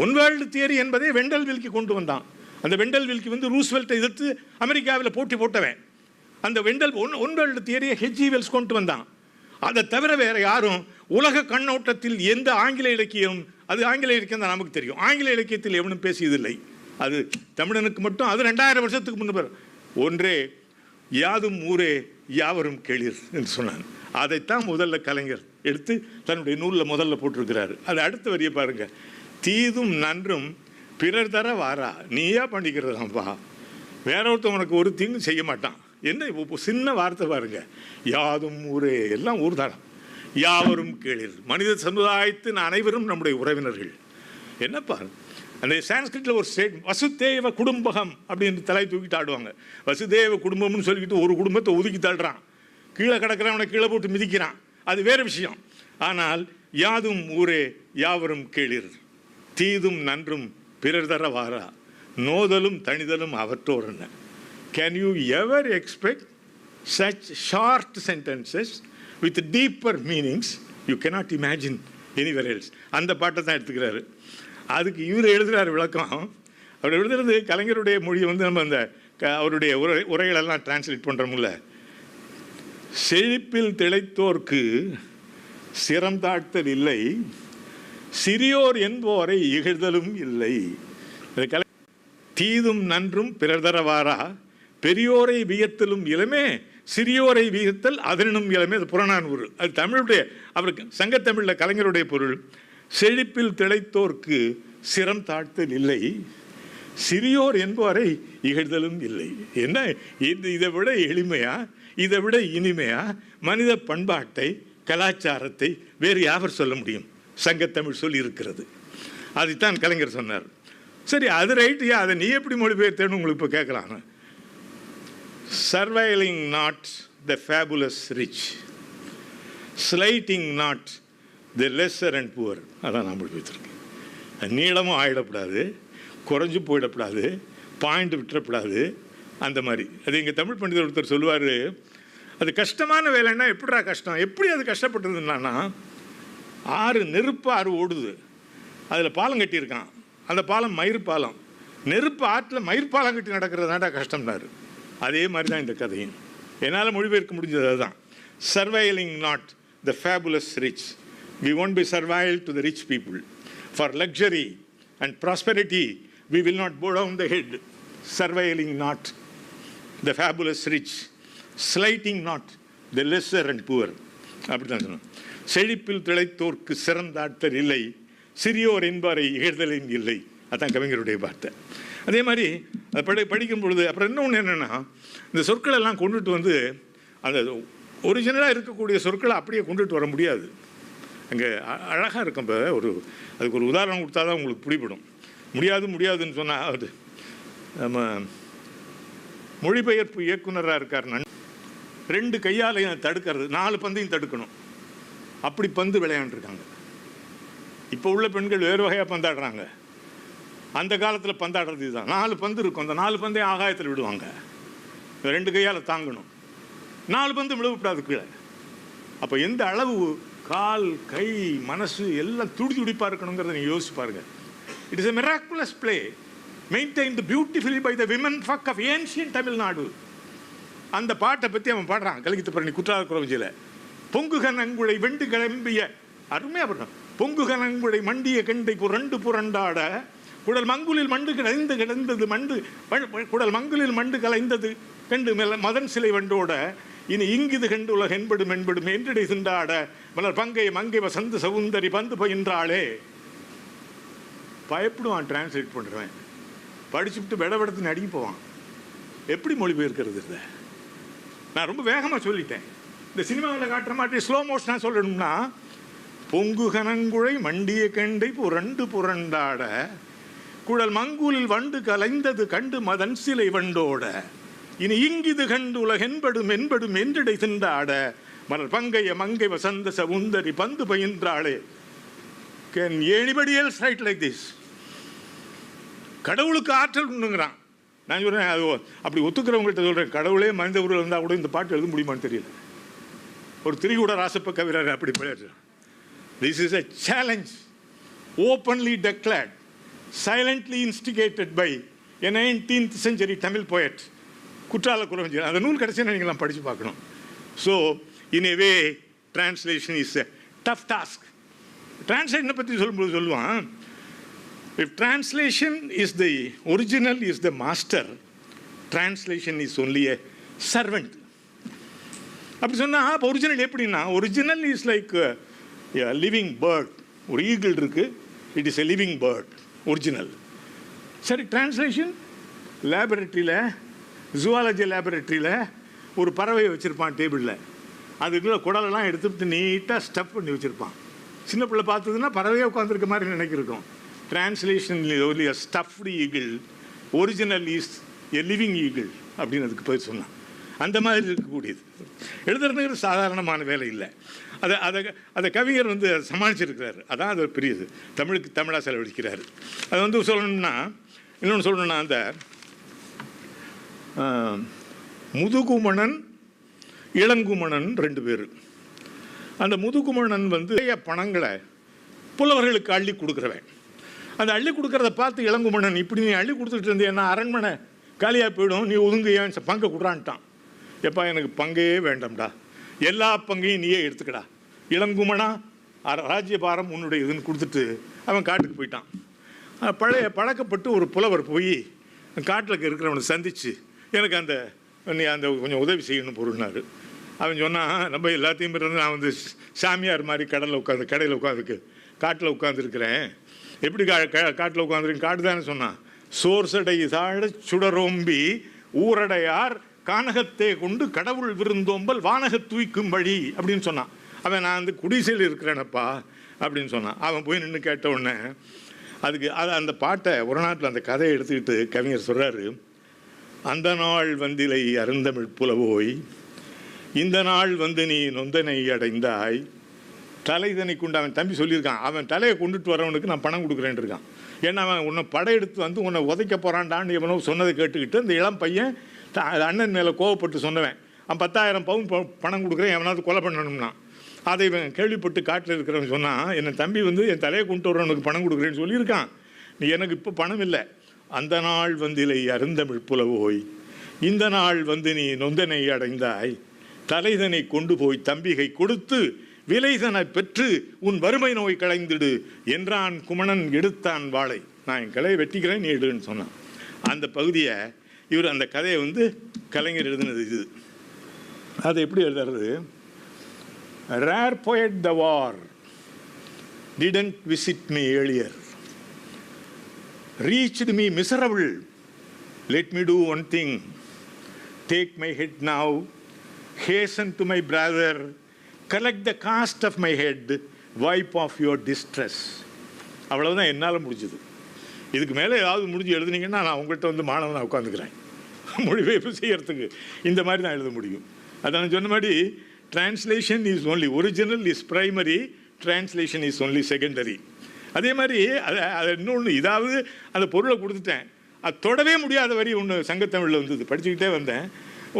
One world theory என்பதை வெண்டல் வில்கி கொண்டு வந்தான். அந்த வெண்டல் வில்கி ரூஸ்வெல்ட்டை எதிர்த்து அமெரிக்காவில் போட்டவன். அந்த வெண்டல் ஒன் வேர்ல்டு தியரியை H.G. வெல்ஸ் கொண்டு வந்தான். அதை தவிர வேறு யாரும் உலக கண்ணோட்டத்தில் எந்த ஆங்கில இலக்கியம், அது ஆங்கில இலக்கியம் தான் நமக்கு தெரியும், ஆங்கில இலக்கியத்தில் எவனும் பேசியதில்லை. அது தமிழனுக்கு மட்டும். அது 2000 வருஷத்துக்கு முன்பு ஒன்றே யாதும் ஊரே யாவரும் கேளிர் என்று சொன்னான். அதைத்தான் முதல்ல கலைஞர் எடுத்து தன்னுடைய நூலில் முதல்ல போட்டிருக்கிறாரு. அது அடுத்த வரியை பாருங்க. தீதும் நன்றும் பிறர் தர வாரா, நீயா பண்ணிக்கிறதாப்பா, வேற ஒருத்தன் உனக்கு ஒரு தீங்கும் செய்ய மாட்டான். என்ன சின்ன வார்த்தை பாருங்க. யாதும் ஊரே, எல்லாம் ஊர் தானம். யாவரும் கேளிர், மனித சமுதாயத்தின் அனைவரும் நம்முடைய உறவினர்கள். என்னப்பா அந்த சான்ஸ்கிரிட்டில் ஒரு ஸ்டேட் வசுதேவ குடும்பகம் அப்படின்னு தலை தூக்கிட்டு ஆடுவாங்க. வசுதேவ குடும்பம்னு சொல்லிக்கிட்டு ஒரு குடும்பத்தை ஒதுக்கி தள்ளுறான், கீழே கிடக்கிறவனை கீழே போட்டு மிதிக்கிறான், அது வேறு விஷயம். ஆனால் யாதும் ஊரே யாவரும் கேளிர், தீதும் நன்றும் பிறர் தர வாரா, நோதலும் தனிதலும் அவற்றோர்ன. Can you ever expect such short sentences with deeper meanings? You cannot imagine anywhere else. அந்த பாட்டை தான் எடுத்துக்கிறாரு. அதுக்கு இவர் எழுதுகிறார் விளக்கம். அவர் எழுதுறது கலைஞருடைய மொழியை வந்து நம்ம அந்த அவருடைய உரைகளெல்லாம் டிரான்ஸ்லேட் பண்ணுறோம்ல. செழிப்பில் திளைத்தோர்க்கு சிரம் தாழ்த்தல் இல்லை, சிறியோர் என்போரை இகழ்தலும் இல்லை. தீதும் நன்றும் பிறர் தரவாரா, பெரியோரை வியத்தலும் இளமே, சிறியோரை வியத்தல் அதனும் இளமே. அது புறநானூறு. அது தமிழுடைய அவருக்கு சங்கத்தமிழில் கலைஞருடைய பொருள். செழிப்பில் திளைத்தோர்க்கு சிரம் தாழ்த்தல் இல்லை, சிறியோர் என்பவரை இகழ்தலும் இல்லை. என்ன இதை விட எளிமையா, இதை விட இனிமையா மனித பண்பாட்டை கலாச்சாரத்தை வேறு யாவர் சொல்ல முடியும்? சங்கத்தமிழ் சொல்லி இருக்கிறது. அதைத்தான் கலைஞர் சொன்னார். சரி, அது ரைட்டு, அதை நீ எப்படி மொழிபெயர்த்தேன்னு உங்களுக்கு இப்போ கேட்கலாம். Surveiling not the fabulous rich, slighting not the lesser and poor. அதான் நான் மொழிபெயர்த்திருக்கேன். நீளமும் ஆகிடக்கூடாது, குறைஞ்சு போயிடக்கூடாது, பாயிண்ட் விட்டுறக்கூடாது, அந்த மாதிரி. அது எங்கள் தமிழ் பண்டிதர் ஒருத்தர் சொல்லுவார், அது கஷ்டமான வேலைன்னா எப்படிடா கஷ்டம், எப்படி அது கஷ்டப்பட்டதுன்னா, ஆறு நெருப்பு ஆறு ஓடுது, அதில் பாலம் கட்டியிருக்கான், அந்த பாலம் மயிர் பாலம், நெருப்பு ஆற்றில் மயிர் பாலம் கட்டி நடக்கிறதுனாடா கஷ்டம்னாரு. அதே மாதிரி தான் இந்த கதையும். என்னால் மொழிபெயர்க்க முடிஞ்சது அதுதான். Servile not the fabulous rich, we won't be servile to the rich people. For luxury and prosperity, we will not bow down the head. Surveiling not the fabulous rich, slighting not the lesser and poor. அப்படிதான் சொன்னோம். செழிப்பில் திளைத்தோர்க்கு சிறந்தாட்டர் இல்லை, சிறியோர் என்பாரை இகழ்தலின் இல்லை. அதான் கவிஞருடைய வார்த்தை. அதே மாதிரி அதை படிக்கும் பொழுது அப்புறம் இன்னொன்று என்னென்னா, இந்த சொற்கள் எல்லாம் கொண்டுட்டு வந்து அந்த ஒரிஜினலாக இருக்கக்கூடிய சொற்களை அப்படியே கொண்டுட்டு வர முடியாது. அங்கே அழகாக இருக்கும். இப்போ அதுக்கு ஒரு உதாரணம் கொடுத்தா தான் உங்களுக்கு பிடிப்படும். முடியாதுன்னு சொன்னால், அது நம்ம மொழிபெயர்ப்பு இயக்குனராக இருக்கார், ரெண்டு கையாலையும் தடுக்கிறது, 4 பந்தையும் தடுக்கணும், அப்படி பந்து விளையாண்டுருக்காங்க. இப்போ உள்ள பெண்கள் வேறு வகையாக பந்தாடுறாங்க. அந்த காலத்தில் பந்தாடுறது இதுதான். 4 பந்து இருக்கும், அந்த 4 பந்தையும் ஆகாயத்தில் விடுவாங்க, 2 கையால் தாங்கணும், 4 பந்து விழுவக்கூடாது கீழே. அப்போ எந்த அளவு கால் கை மனசு எல்லாம் துடிப்பாக இருக்கணுங்கிறத நீங்கள் யோசிச்சு பாருங்கள். It is a miraculous play maintained beautifully by the women fuck of ancient Tamil Nadu. அந்த பாட்டை பற்றி அவன் பாடுறான் கலிகித்து பரணி குற்றால குறவஞ்சியில். பொங்குக நங்குழை வெண்டு கிளம்பிய, அருமையாக பாடுறான். பொங்குக நங்குழை மண்டிய கண்டை புரண்டு புரண்டாட, குடல் மங்குலில் மண்டு கிடந்தது மண்டு, குடல் மங்குலில் மண்டு கலைந்தது கண்டு மதன் சிலை வண்டோட, இனி இங்கிது கண்டு உலக என்படும் என்றடை சிண்டாட, மலர் பங்கை மங்கை வசந்த சவுந்தரி பந்து பயின்றாளே. பயப்படுவான் டிரான்ஸ்லேட் பண்ணுறவன், படிச்சுட்டு விடத்து நடுங்கி போவான். எப்படி மொழிபெயர்க்கிறது இல்லை? நான் ரொம்ப வேகமாக சொல்லிட்டேன். இந்த சினிமாவில் காட்டுற மாதிரி ஸ்லோ மோஷனாக சொல்லணும்னா, பொங்கு கனங்குழை மண்டிய கண்டை புரண்டு புரண்டாட, குடல் மங்கூலில் வண்டு கலைந்தது கண்டு மதன் சிலை வண்டோட, இனி இங்கிது கண்டு உலகென்படும் என்றடை திண்டாட, மலர் பங்கைய மங்கை வசந்த சவுந்தரி பந்து பயின்றாளே. Can anybody else write like this? கடவுளுக்கு ஆற்றல் உண்டுங்கிறான். நான் சொல்கிறேன், அது அப்படி ஒத்துக்கிறவங்கள்ட்ட சொல்கிறேன், கடவுளே மனித உருவம் இருந்தால் கூட இந்த பாட்டு எழுத முடியுமான்னு தெரியல. ஒரு திரிகூட ராசப்ப கவிரார் அப்படி போயிடுறார். This is a challenge openly declared, silently instigated by a 19th century Tamil poet, குற்றால குறவஞ்சி. அந்த நூல் கடைசியாக நீங்களாம் படித்து பார்க்கணும். So in a way translation is a tough task. டிரான்ஸ்லேஷனை பற்றி சொல்லும்போது சொல்லுவான், if translation is the original is the master, translation is only a servant. அப்படி சொன்னால் அப்போ ஒரிஜினல் எப்படின்னா, original is like living bird. ஒரு ஈகிள் இருக்குது, it is a living bird original. சரி, டிரான்ஸ்லேஷன் லேபரேட்டரியில், ஜுவாலஜி லேபரேட்டரியில் ஒரு பறவையை வச்சுருப்பான் டேபிளில். அதுக்குள்ள குடலெல்லாம் எடுத்துட்டு நீட்டாக ஸ்டஃப் பண்ணி வச்சுருப்பான். சின்ன பிள்ளை பார்த்ததுன்னா பறவையாக உட்காந்துருக்க மாதிரி நினைக்கிருக்கோம். translation is only a stuffed eagle, original is a living eagle அப்படின்னு அதுக்கு போய் சொன்னான். அந்த மாதிரி இருக்கக்கூடியது. எழுதுறதுங்கிற சாதாரணமான வேலை இல்லை. அதை கவிஞர் வந்து சமாளிச்சிருக்கிறார். அதான் அது பெரியது. தமிழாக செலவழிக்கிறார். அது வந்து சொல்லணும்னா, இன்னொன்று சொல்லணும்னா, அந்த முதுகுமணன் இளங்குமணன் 2 பேர். அந்த முதுகுமணன் வந்து பணங்களை புலவர்களுக்கு அள்ளி கொடுக்குறவன். அந்த அள்ளி கொடுக்குறத பார்த்து இளங்குமணன், இப்படி நீ அள்ளி கொடுத்துட்டு இருந்தேன்னா அரண்மனை காலியாக போயிடும், நீ ஒதுங்க, ஏன் பங்கை கொடுறான்ட்டான். எப்பா எனக்கு பங்கே வேண்டாம்டா, எல்லா பங்கையும் நீயே எடுத்துக்கடா, இளங்குமணா ராஜ்யபாரம் உன்னுடைய இதுன்னு கொடுத்துட்டு அவன் காட்டுக்கு போயிட்டான். பழக்கப்பட்டு ஒரு புலவர் போய் காட்டில் இருக்கிறவனை சந்தித்து எனக்கு நீ கொஞ்சம் உதவி செய்யணும் பொருள்னாரு. அவன் சொன்னான், நம்ம எல்லாத்தையும் இருந்து நான் வந்து சாமியார் மாதிரி கடையில் உட்காந்துருக்கு காட்டில் உட்காந்துருக்கிறேன். எப்படி காட்டில் உட்காந்துருக்கேன்? காட்டு தானே சொன்னான். சோர்சடை தாழ சுடரோம்பி ஊரடையார் கானகத்தை கொண்டு கடவுள் விருந்தோம்பல் வானக தூய்க்கும்படி அப்படின்னு சொன்னான். அவன் நான் வந்து குடிசையில் இருக்கிறேனப்பா அப்படின்னு சொன்னான். அவன் போய் நின்று கேட்ட உடனே அதுக்கு அந்த பாட்டை ஒரு நாட்டில் அந்த கதையை எடுத்துக்கிட்டு கவிஞர் சொல்கிறாரு, அந்த நாள் வந்திலை அருந்தமிழ் புலவோய், இந்த நாள் வந்து நீ நொந்தனை அடைந்தாய், தலைதனை கொண்டு அவன் தம்பி சொல்லியிருக்கான். அவன் தலையை கொண்டுட்டு வரவனுக்கு நான் பணம் கொடுக்குறேன் இருக்கான். ஏன்னா அவன் உன்னை படையெடுத்து வந்து உன்னை உதைக்க போகிறான்டான்னு எவனோ சொன்னதை கேட்டுக்கிட்டு அந்த இளம் பையன் அண்ணன் மேலே கோவப்பட்டு சொன்னவன், அவன் 10,000 பவுன் பணம் கொடுக்குறேன், எவனாவது கொலை பண்ணணும்னா. அதை இவன் கேள்விப்பட்டு காட்டில் இருக்கிறவன் சொன்னான், என்னை தம்பி வந்து என் தலையை கொண்டு வரவனுக்கு பணம் கொடுக்குறேன்னு சொல்லியிருக்கான், நீ எனக்கு இப்போ பணம் இல்லை. அந்த நாள் வந்திலை அருந்தமிழ் புலவோய், இந்த நாள் வந்து நீ நொந்தனை அடைந்தாய், தலைதனை கொண்டு போய் தம்பிகை கொடுத்து விலைதனை பெற்று உன் வறுமை நோய் களைந்திடு என்றான் குமணன் எடுத்தான் வாளை. நான் என் கலையை வெட்டிக்கிறேன், நீ எடுன்னு சொன்னான். அந்த பகுதியை இவர் அந்த கதையை வந்து கலைஞர் எழுதினது இது. அதை எப்படி எழுதுறது? Rare poet the war didn't visit me earlier, reached me miserable, let me do one thing, take my head now, hasten to my brother, collect the cost of my head, wipe off your distress. அவ்வளவுதான் என்னால் முடிஞ்சது. இதுக்கு மேலே ஏதாவது முடிஞ்சு எழுதுனீங்கன்னா நான் உங்கள்கிட்ட வந்து மாணவனாக உட்காந்துக்கிறேன் மொழிபெயர்ப்பு செய்யறதுக்கு. இந்த மாதிரி தான் எழுத முடியும். அதான் சொன்ன மாதிரி translation is only original is primary, translation is only secondary. அதே மாதிரி அதை இன்னொன்று, இதாவது அந்த பொருளை கொடுத்துட்டேன், அது தொடவே முடியாத வரி ஒன்று சங்கத்தமிழில் வந்தது, படிச்சுக்கிட்டே வந்தேன்.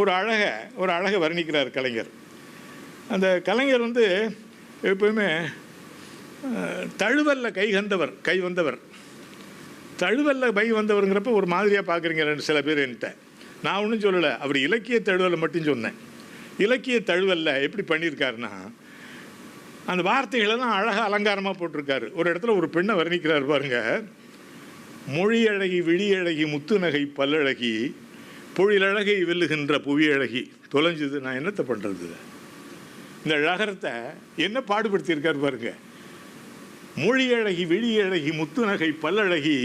ஒரு அழகை வர்ணிக்கிறார் கலைஞர். அந்த கலைஞர் வந்து எப்போயுமே தழுவல்ல கை வந்தவர். தழுவல்ல கை வந்தவருங்கிறப்ப ஒரு மாதிரியாக பார்க்குறீங்க சில பேர் என்கிட்ட. நான் ஒன்றும் சொல்லலை, அவர் இலக்கிய தழுவலை மட்டும் சொன்னேன். இலக்கிய தழுவல்ல எப்படி பண்ணியிருக்காருன்னா, அந்த வார்த்தைகளெல்லாம் அழகாக அலங்காரமாக போட்டிருக்காரு. ஒரு இடத்துல ஒரு பெண்ணை வர்ணிக்கிறார் பாருங்க, மொழியழகி விழியழகி முத்துநகை பல்லழகி பொழிலழகை வெல்லுகின்ற புவியழகி தொலைஞ்சுது, நான் என்னத்தை பண்ணுறது? இந்த அழகரத்தை என்ன பாடுபடுத்தியிருக்காரு பாருங்க. மொழியழகி விழியழகி முத்துநகை பல்லழகி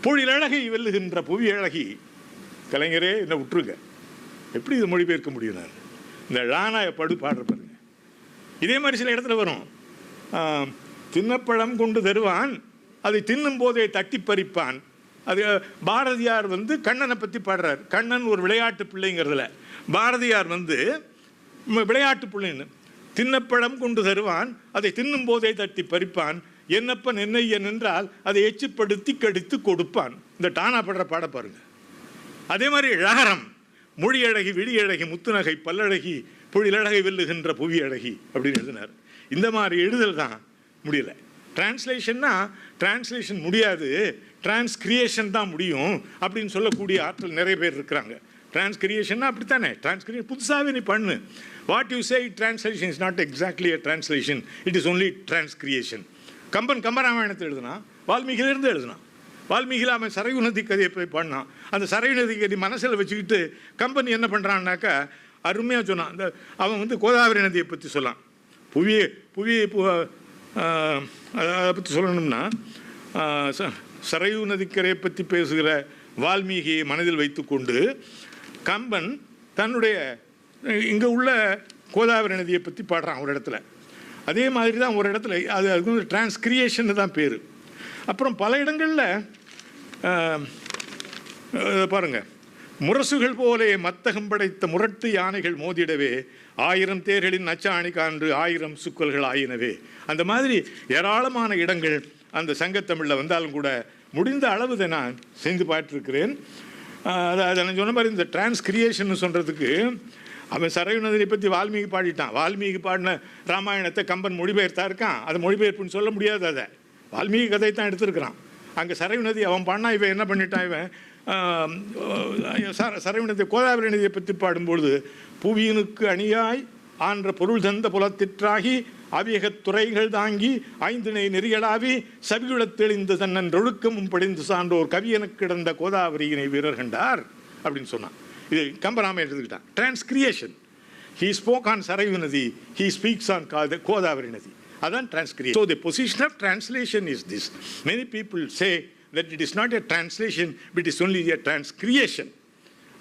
பொழிலழகை வெல்லுகின்ற புவியழகி. கலைஞரே என்ன விட்டுருங்க, எப்படி இது மொழிபெயர்க்க முடியும்? நான் இந்த ழானாய பாடுற பாருங்க. இதே மாதிரி சில இடத்துல வரும், தின்னப்பழம் கொண்டு தருவான், அதை தின்னும் போதே தட்டி பறிப்பான். அது பாரதியார் வந்து கண்ணனை பற்றி பாடுறார். கண்ணன் ஒரு விளையாட்டு பிள்ளைங்கிறதுல பாரதியார் வந்து விளையாட்டு பிள்ளைன்னு, தின்னப்பழம் கொண்டு தருவான், அதை தின்னும் போதே தட்டி பறிப்பான், என்னப்பன் என்னையன் என்றால் அதை எச்சுப்படுத்தி கடித்து கொடுப்பான். இந்த டானா படுற பாட பாருங்க. அதே மாதிரி ழகரம், மொழியழகி விழியழகி முத்துநகை பல்லழகி பொழிலழகை வெல்லுகின்ற புவி அழகி அப்படின்னு எழுதினார். இந்த மாதிரி எழுதல் தான் முடியலை. டிரான்ஸ்லேஷன்னா டிரான்ஸ்லேஷன் முடியாது, டிரான்ஸ்கிரியேஷன் தான் முடியும் அப்படின்னு சொல்லக்கூடிய ஆட்கள் நிறைய பேர் இருக்கிறாங்க. டிரான்ஸ்கிரியேஷன்னா அப்படித்தானே, டிரான்ஸ்கிரியேஷன் புதுசாகவே நீ பண்ணு. What you say translation is not exactly a translation, it is only transcreation. கம்பராமாயணத்தை எழுதுனா, வால்மீகிலிருந்து எழுதுனா. வால்மீகியில் அவன் சரையு நதி கதையை போய் பாடினான். அந்த சரையு நதி கதை மனசில் வச்சுக்கிட்டு கம்பன் என்ன பண்ணுறான்னாக்கா அருமையாக சொன்னான். அந்த அவன் வந்து கோதாவரி நதியை பற்றி சொல்லான். அதை பற்றி சொல்லணும்னா, சரையு நதிக்கரையை பற்றி பேசுகிற வால்மீகியை மனதில் வைத்துக்கொண்டு கம்பன் தன்னுடைய இங்கே உள்ள கோதாவரி நதியை பற்றி பாடுறான் ஒரு இடத்துல. அதே மாதிரி தான் ஒரு இடத்துல அதுக்கு வந்து டிரான்ஸ்கிரியேஷன் தான் பேர். அப்புறம் பல இடங்களில் பாருங்கள், முரசுகள் போலே மத்தகம் படைத்த முரட்டு யானைகள் மோதிடவே 1000 தேர்களின் நச்சாணி கான்று 1000 சுக்கல்கள் ஆயினவே. அந்த மாதிரி ஏராளமான இடங்கள் அந்த சங்கத்தமிழில் வந்தாலும் கூட முடிந்த அளவு நான் செய்து பார்த்துருக்கிறேன். அதை நான் சொன்ன மாதிரி இந்த டிரான்ஸ்கிரியேஷன் சொல்கிறதுக்கு அவன் சரையுநதியை பற்றி வால்மீகி பாடிட்டான். வால்மீகி பாடின ராமாயணத்தை கம்பன் மொழிபெயர்த்தா இருக்கான். அதை மொழிபெயர்ப்புன்னு சொல்ல முடியாது. அதை வால்மீகி கதை தான் எடுத்திருக்கிறான். அங்கே சரையுநதி அவன் பாடினா இவன் என்ன பண்ணிட்டான், இவன் சரையுநதி கோதாவரி நதியை பற்றி பாடும்பொழுது புவியினுக்கு அணியாய் ஆன்ற பொருள் தந்த புலத்திற்றாகி அவியகத் துறைகள் தாங்கி 5 நெறிகளாவி சவிகுளத் தெளிந்த தன்னன் ஒழுக்கமும் படிந்து சான்றோர் கவியனுக்கு கிடந்த கோதாவரியினை வீரர் கண்டார் அப்படின்னு சொன்னான். இது கம்பராம எடுத்துக்கிட்டான். Transcreation. He spoke on Sarayu நதி, ஹீ ஸ்பீக்ஸ் ஆன் கோதாவரி நதி. அதான் transcreation. So the position of translation is this. Many people say that it is not a translation, but it is only a transcreation.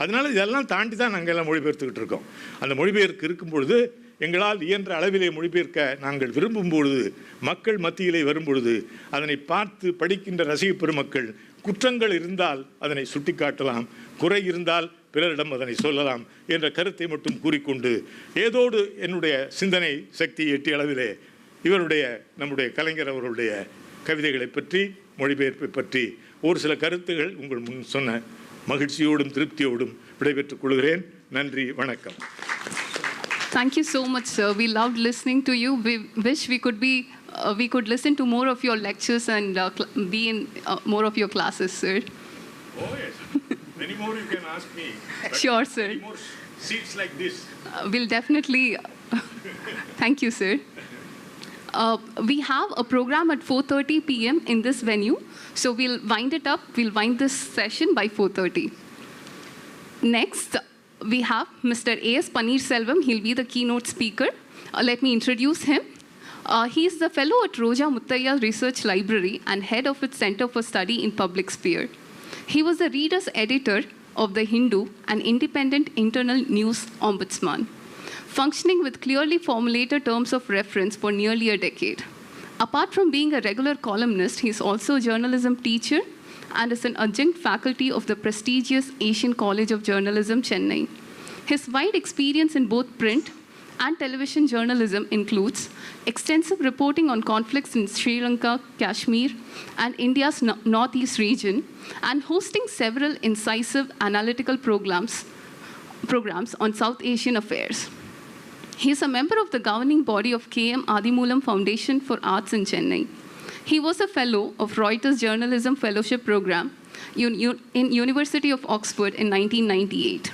அதனால் இதெல்லாம் தாண்டி தான் நாங்கள் எல்லாம் மொழிபெயர்த்துக்கிட்டு இருக்கோம். அந்த மொழிபெயர்க்கு இருக்கும் பொழுது எங்களால் இயன்ற அளவிலே மொழிபெயர்க்க நாங்கள் விரும்பும் பொழுது, மக்கள் மத்தியிலே வரும் பொழுது அதனை பார்த்து படிக்கின்ற ரசிக பெருமக்கள் குற்றங்கள் இருந்தால் அதனை சுட்டிக்காட்டலாம், குறை இருந்தால் பிறரிடம் அதனை சொல்லலாம் என்ற கருத்தை மட்டும் கூறிக்கொண்டு, ஏதோடு என்னுடைய சிந்தனை சக்தி எட்டிய அளவிலே நம்முடைய கலைஞர் அவர்களுடைய கவிதைகளை பற்றி, மொழிபெயர்ப்பை பற்றி ஒரு சில கருத்துகள் உங்கள் முன் சொன்ன மகிழ்ச்சியோடும் திருப்தியோடும் விடைபெற்றுக் கொள்கிறேன். நன்றி, வணக்கம். Thank you so much, sir. We loved listening to you. We wish we could listen to more of your lectures and be in more of your classes, sir. Oh yes, many more you can ask me. Sure, sir. Many more seats like this. We'll definitely. Thank you, sir. We have a program at 4:30 p.m. in this venue, so we'll wind it up. We'll wind this session by 4:30. Next, we have Mr. A.S. Paneerselvam. He'll be the keynote speaker. Let me introduce him. He is the fellow at Roja Muttaya Research Library and head of its Center for Study in Public Sphere. He was the reader's editor of The Hindu, an independent internal news ombudsman, functioning with clearly formulated terms of reference for nearly a decade. Apart from being a regular columnist, he is also a journalism teacher and is an adjunct faculty of the prestigious Asian College of Journalism, Chennai. His wide experience in both print and television journalism includes extensive reporting on conflicts in Sri Lanka, Kashmir, and India's northeast region, and hosting several incisive analytical programs on South Asian affairs. He is a member of the governing body of K.M. Adimulam Foundation for Arts in Chennai. He was a fellow of Reuters Journalism Fellowship Program in University of Oxford in 1998.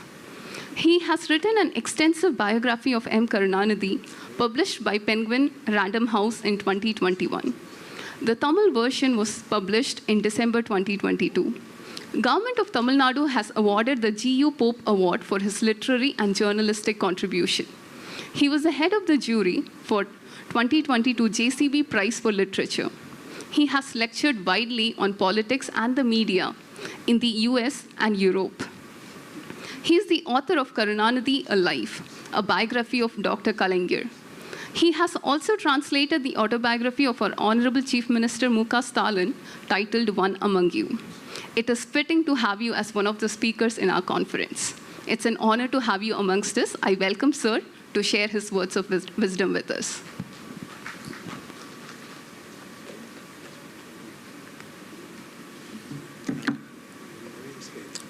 He has written an extensive biography of M. Karunanidhi, published by Penguin Random House in 2021. The Tamil version was published in December 2022. Government of Tamil Nadu has awarded the G.U. Pope Award for his literary and journalistic contribution. He was the head of the jury for 2022 JCB Prize for Literature. He has lectured widely on politics and the media in the US and Europe. He is the author of Karunanidhi, A Life, a biography of Dr. Kalaignar. He has also translated the autobiography of our Honorable Chief Minister M.K. Stalin, titled One Among You. It is fitting to have you as one of the speakers in our conference. It's an honor to have you amongst us. I welcome Sir to share his words of wisdom with us.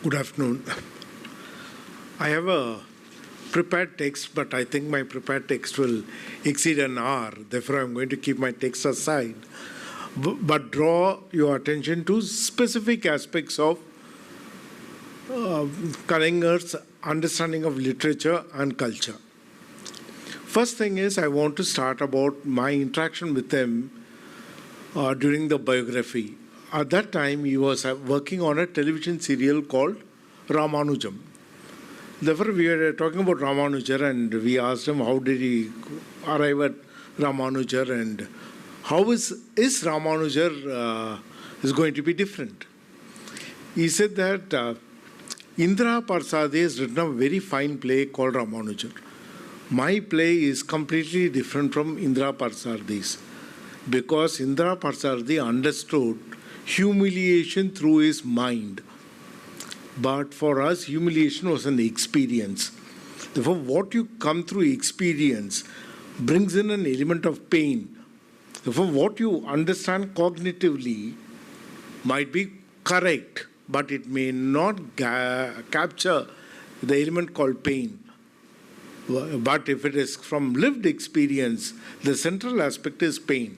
Good afternoon. I have a prepared text, but I think my prepared text will exceed an hour. Therefore, I'm going to keep my text aside, but draw your attention to specific aspects of Kalaignar's understanding of literature and culture. First thing is, I want to start about my interaction with him during the biography. At that time, he was working on a television serial called Ramanujam. Therefore, we were talking about Ramanujar, and we asked him how did he arrive at Ramanujar and how is Ramanujar is going to be different. He said that Indra Parsade has written a very fine play called Ramanujar. My play is completely different from Indra Parsade's, because Indra Parsade understood humiliation through his mind. But for us, humiliation was an experience. Therefore, what you come through experience brings in an element of pain. Therefore, what you understand cognitively might be correct, but it may not capture the element called pain. But if it is from lived experience, the central aspect is pain.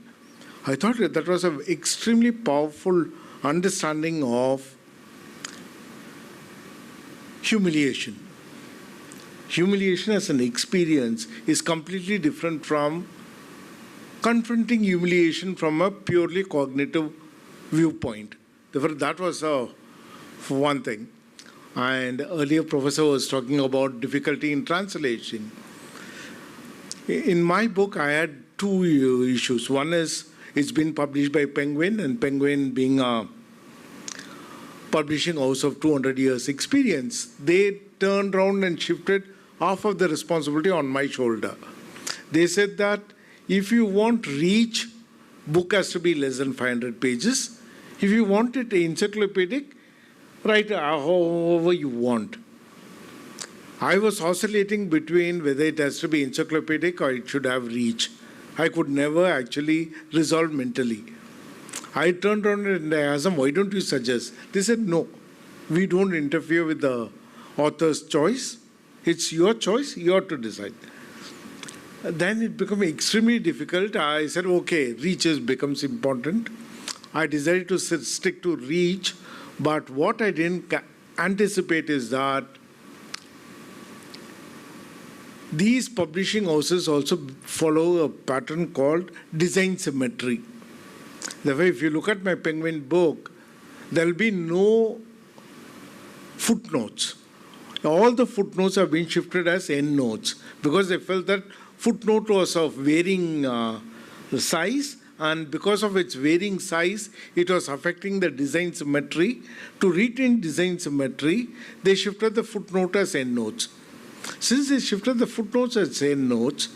I thought that was an extremely powerful understanding of humiliation. Humiliation as an experience is completely different from confronting humiliation from a purely cognitive viewpoint. Therefore, that was for one thing. And earlier professor was talking about difficulty in translation. In my book, I had two issues. One is it's been published by Penguin, and Penguin being a publishing house of 200 years experience, they turned around and shifted half of the responsibility on my shoulder. They said that if you want reach, book has to be less than 500 pages. If you want it encyclopedic, write however you want. I was oscillating between whether it has to be encyclopedic or it should have reach. I could never actually resolve mentally. I turned around and I asked them, why don't you suggest? They said, no, we don't interfere with the author's choice. It's your choice, you have to decide. Then it became extremely difficult. I said, okay, reach becomes important. I decided to stick to reach, but what I didn't anticipate is that these publishing houses also follow a pattern called design symmetry. Therefore, if you look at my Penguin book, there will be no footnotes. All the footnotes have been shifted as endnotes because they felt that footnote was of varying size, and because of its varying size, it was affecting the design symmetry. To retain design symmetry, they shifted the footnote as endnotes. Since they shifted the footnotes as endnotes,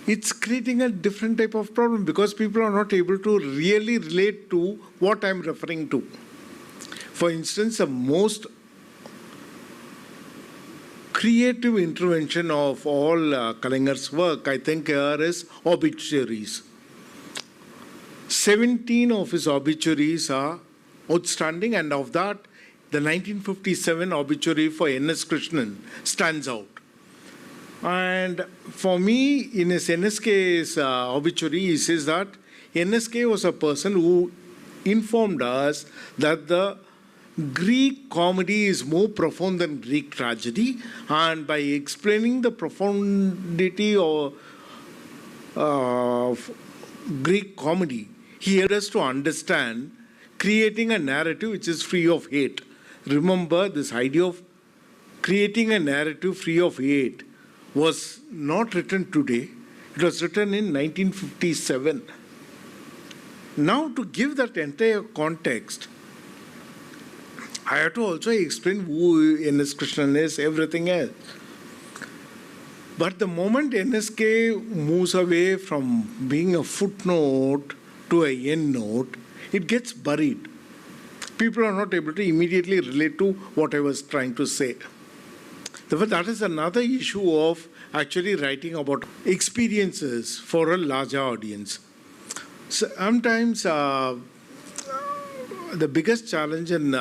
it's creating a different type of problem because people are not able to really relate to what I'm referring to. For instance, the most creative intervention of all Kalinger's work, I think, here is obituaries. 17 of his obituaries are outstanding, and of that, the 1957 obituary for N.S. Krishnan stands out. And for me, in his NSK's obituary, he says that NSK was a person who informed us that the Greek comedy is more profound than Greek tragedy, and by explaining the profundity of Greek comedy, he helped us to understand creating a narrative which is free of hate. Remember, this idea of creating a narrative free of hate was not written today. It was written in 1957. Now, to give that entire context, I have to also explain who N.S. Krishnan is, everything else. But the moment NSK moves away from being a footnote to a endnote, it gets buried. People are not able to immediately relate to what I was trying to say. Therefore, that is another issue of actually writing about experiences for a larger audience. Sometimes the biggest challenge in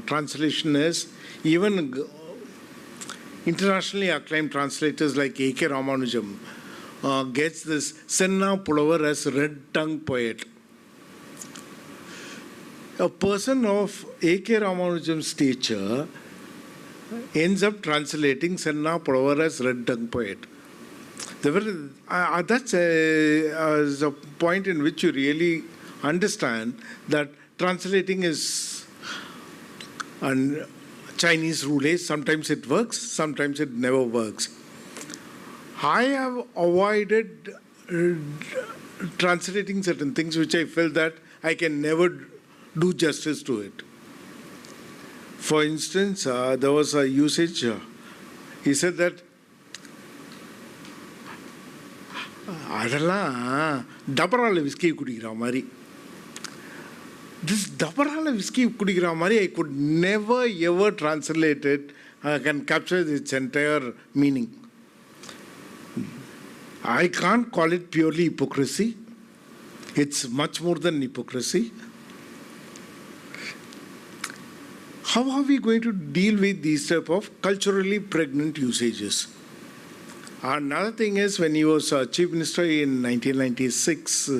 translation is even internationally acclaimed translators like A.K. Ramanujam gets this Senna Pulavar as red-tongued poet. A person of A.K. Ramanujam's stature ends up translating Senna Pulavar as red-tongued poet. That's a point in which you really understand that translating is a Chinese rule. Sometimes it works, sometimes it never works. I have avoided translating certain things which I felt that I can never do justice to it. For instance, there was a usage, he said that அதெல்லாம் டபரால whisky குடிக்கிற மாதிரி This dabarala whiskey kudigira mari, I could never ever translate it. I can capture its entire meaning. I can't call it purely hypocrisy. It's much more than hypocrisy. How are we going to deal with these type of culturally pregnant usages? Another thing is, when he was Chief Minister in 1996,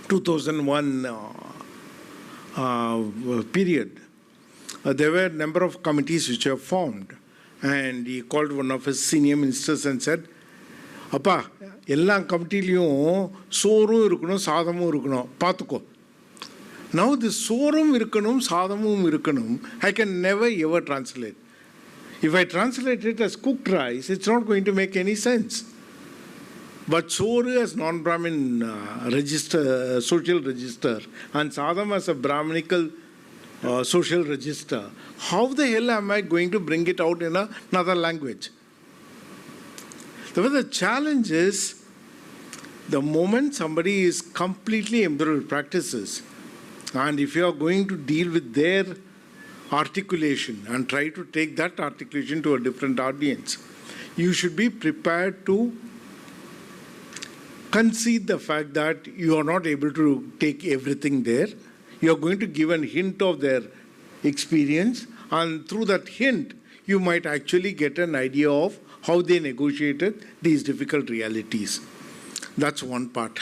2001 period, there were a number of committees which were formed. And he called one of his senior ministers and said, Appa, எல்லா கமிட்டிலையும் சோறும் இருக்கணும் சாதமும் இருக்கணும் பார்த்துக்கோ. Now the சோறும் இருக்கணும் சாதமும் இருக்கணும், I can never ever translate. If I translate it as cooked rice, it's not going to make any sense. But soru as non-Brahmin register, social register, and sadam as a Brahminical social register, how the hell am I going to bring it out in another language? The challenge is, the moment somebody is completely embedded with practices, and if you are going to deal with their articulation and try to take that articulation to a different audience, you should be prepared to concede the fact that you are not able to take everything there. You are going to give a hint of their experience, and through that hint, you might actually get an idea of how they negotiated these difficult realities. That's one part.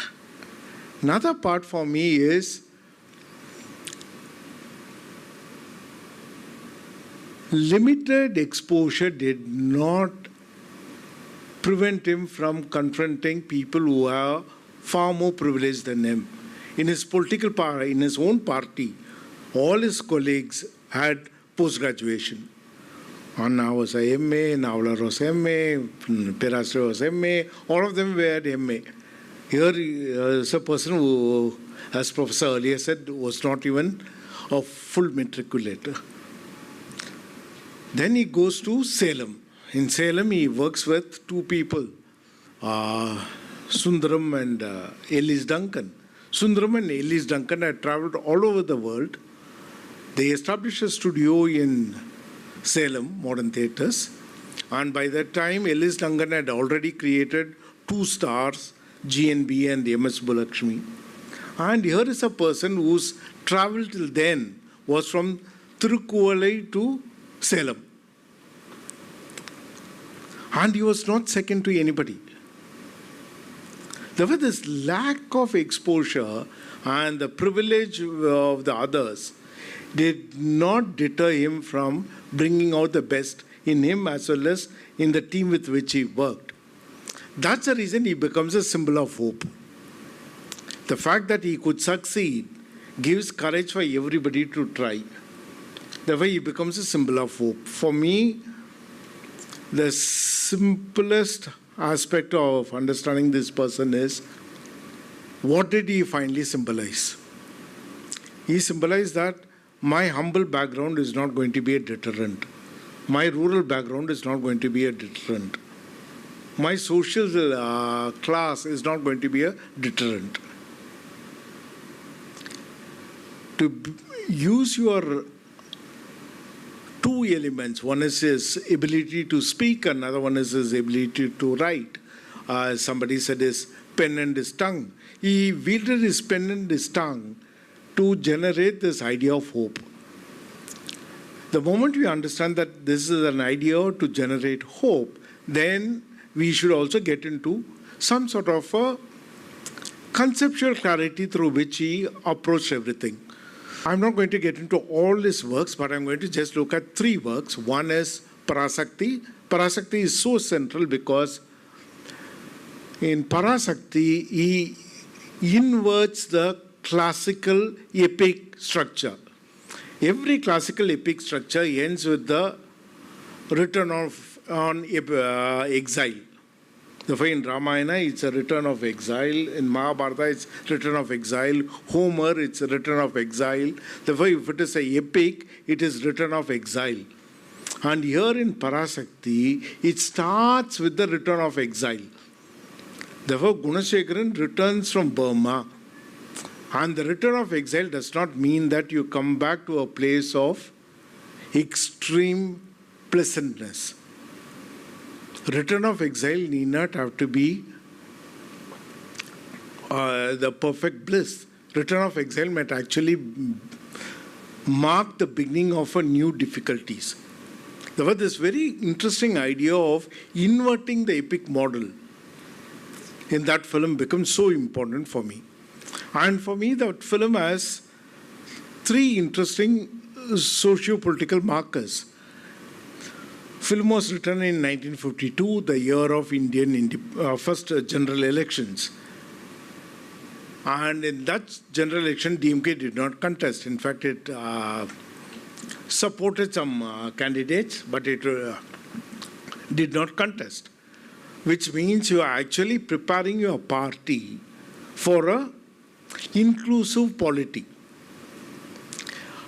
Another part for me is limited exposure did not prevent him from confronting people who are far more privileged than him. In his political party, in his own party, all his colleagues had post-graduation. Anna was a MA, Navlar was MA, Perastra was MA, all of them were MA. Here is a person who, as Professor earlier said, was not even a full matriculator. Then he goes to Salem. In Salem, he works with two people, Sundaram and Ellis Duncan. Sundaram and Ellis Duncan had traveled all over the world. They established a studio in Salem, Modern Theatres. And by that time, Ellis Duncan had already created 2 stars, GNB and MS Bulakshmi. And here is a person whose travel till then was from Tirukkuvalai to Salem. And he was not second to anybody. There was this lack of exposure, and the privilege of the others did not deter him from bringing out the best in him as well as in the team with which he worked. That's the reason he becomes a symbol of hope. The fact that he could succeed gives courage for everybody to try. Therefore, he becomes a symbol of hope. For me, the simplest aspect of understanding this person is, what did he finally symbolize? He symbolized that my humble background is not going to be a deterrent. My rural background is not going to be a deterrent. My social class is not going to be a deterrent. To use your 2 elements, one is his ability to speak, another one is his ability to write. Somebody said his pen and his tongue. He wielded his pen and his tongue to generate this idea of hope. The moment we understand that this is an idea to generate hope, then we should also get into some sort of a conceptual clarity through which he approached everything. I'm not going to get into all his works, but I'm going to just look at 3 works. One is Parasakti. Parasakti is so central because in Parasakti, he inverts the classical epic structure. Every classical epic structure ends with the return on exile. Therefore, in Ramayana, it's a return of exile. In Mahabharata, it's return of exile. Homer, it's a return of exile. Therefore, if it is an epic, it is return of exile. And here in Parasakti, it starts with the return of exile. Therefore, Gunasekaran returns from Burma. And the return of exile does not mean that you come back to a place of extreme pleasantness. Return of exile need not have to be the perfect bliss. Return of exile might actually mark the beginning of a new difficulties. There was this very interesting idea of inverting the epic model in that film becomes so important for me. And for me, that film has three interesting socio-political markers. Film was written in 1952, the year of Indian first general elections. And in that general election, DMK did not contest. In fact, it supported some candidates, but it did not contest, which means you are actually preparing your party for a inclusive polity.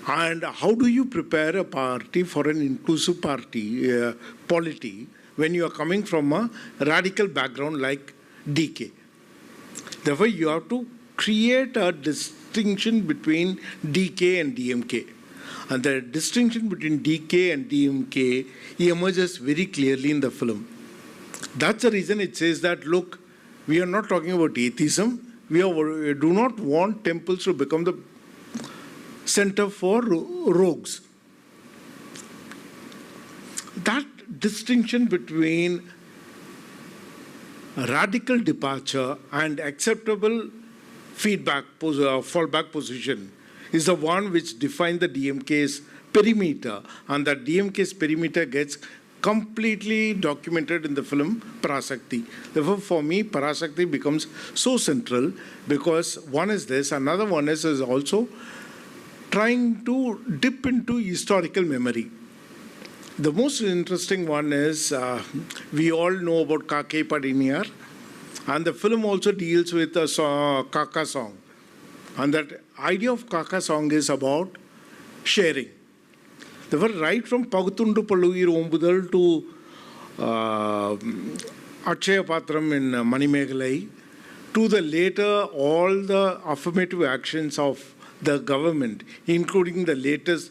And how do you prepare a party for an inclusive polity when you are coming from a radical background like DK? Therefore, you have to create a distinction between DK and DMK. And the distinction between DK and DMK emerges very clearly in the film. That's the reason it says that, look, we are not talking about atheism. We do not want temples to become the center for rogues. That distinction between radical departure and acceptable fallback position is the one which defines the DMK's perimeter, and that DMK's perimeter gets completely documented in the film Parasakti. Therefore, for me, Parasakti becomes so central because one is this, another one is also trying to dip into historical memory. The most interesting one is, we all know about Kake Padiniyar, and the film also deals with a Kaka song. And that idea of Kaka song is about sharing. They were right from Pagutundu Paluvir Ombudal to Akshaya Patram in Manimegalai, to the later all the affirmative actions of the government, including the latest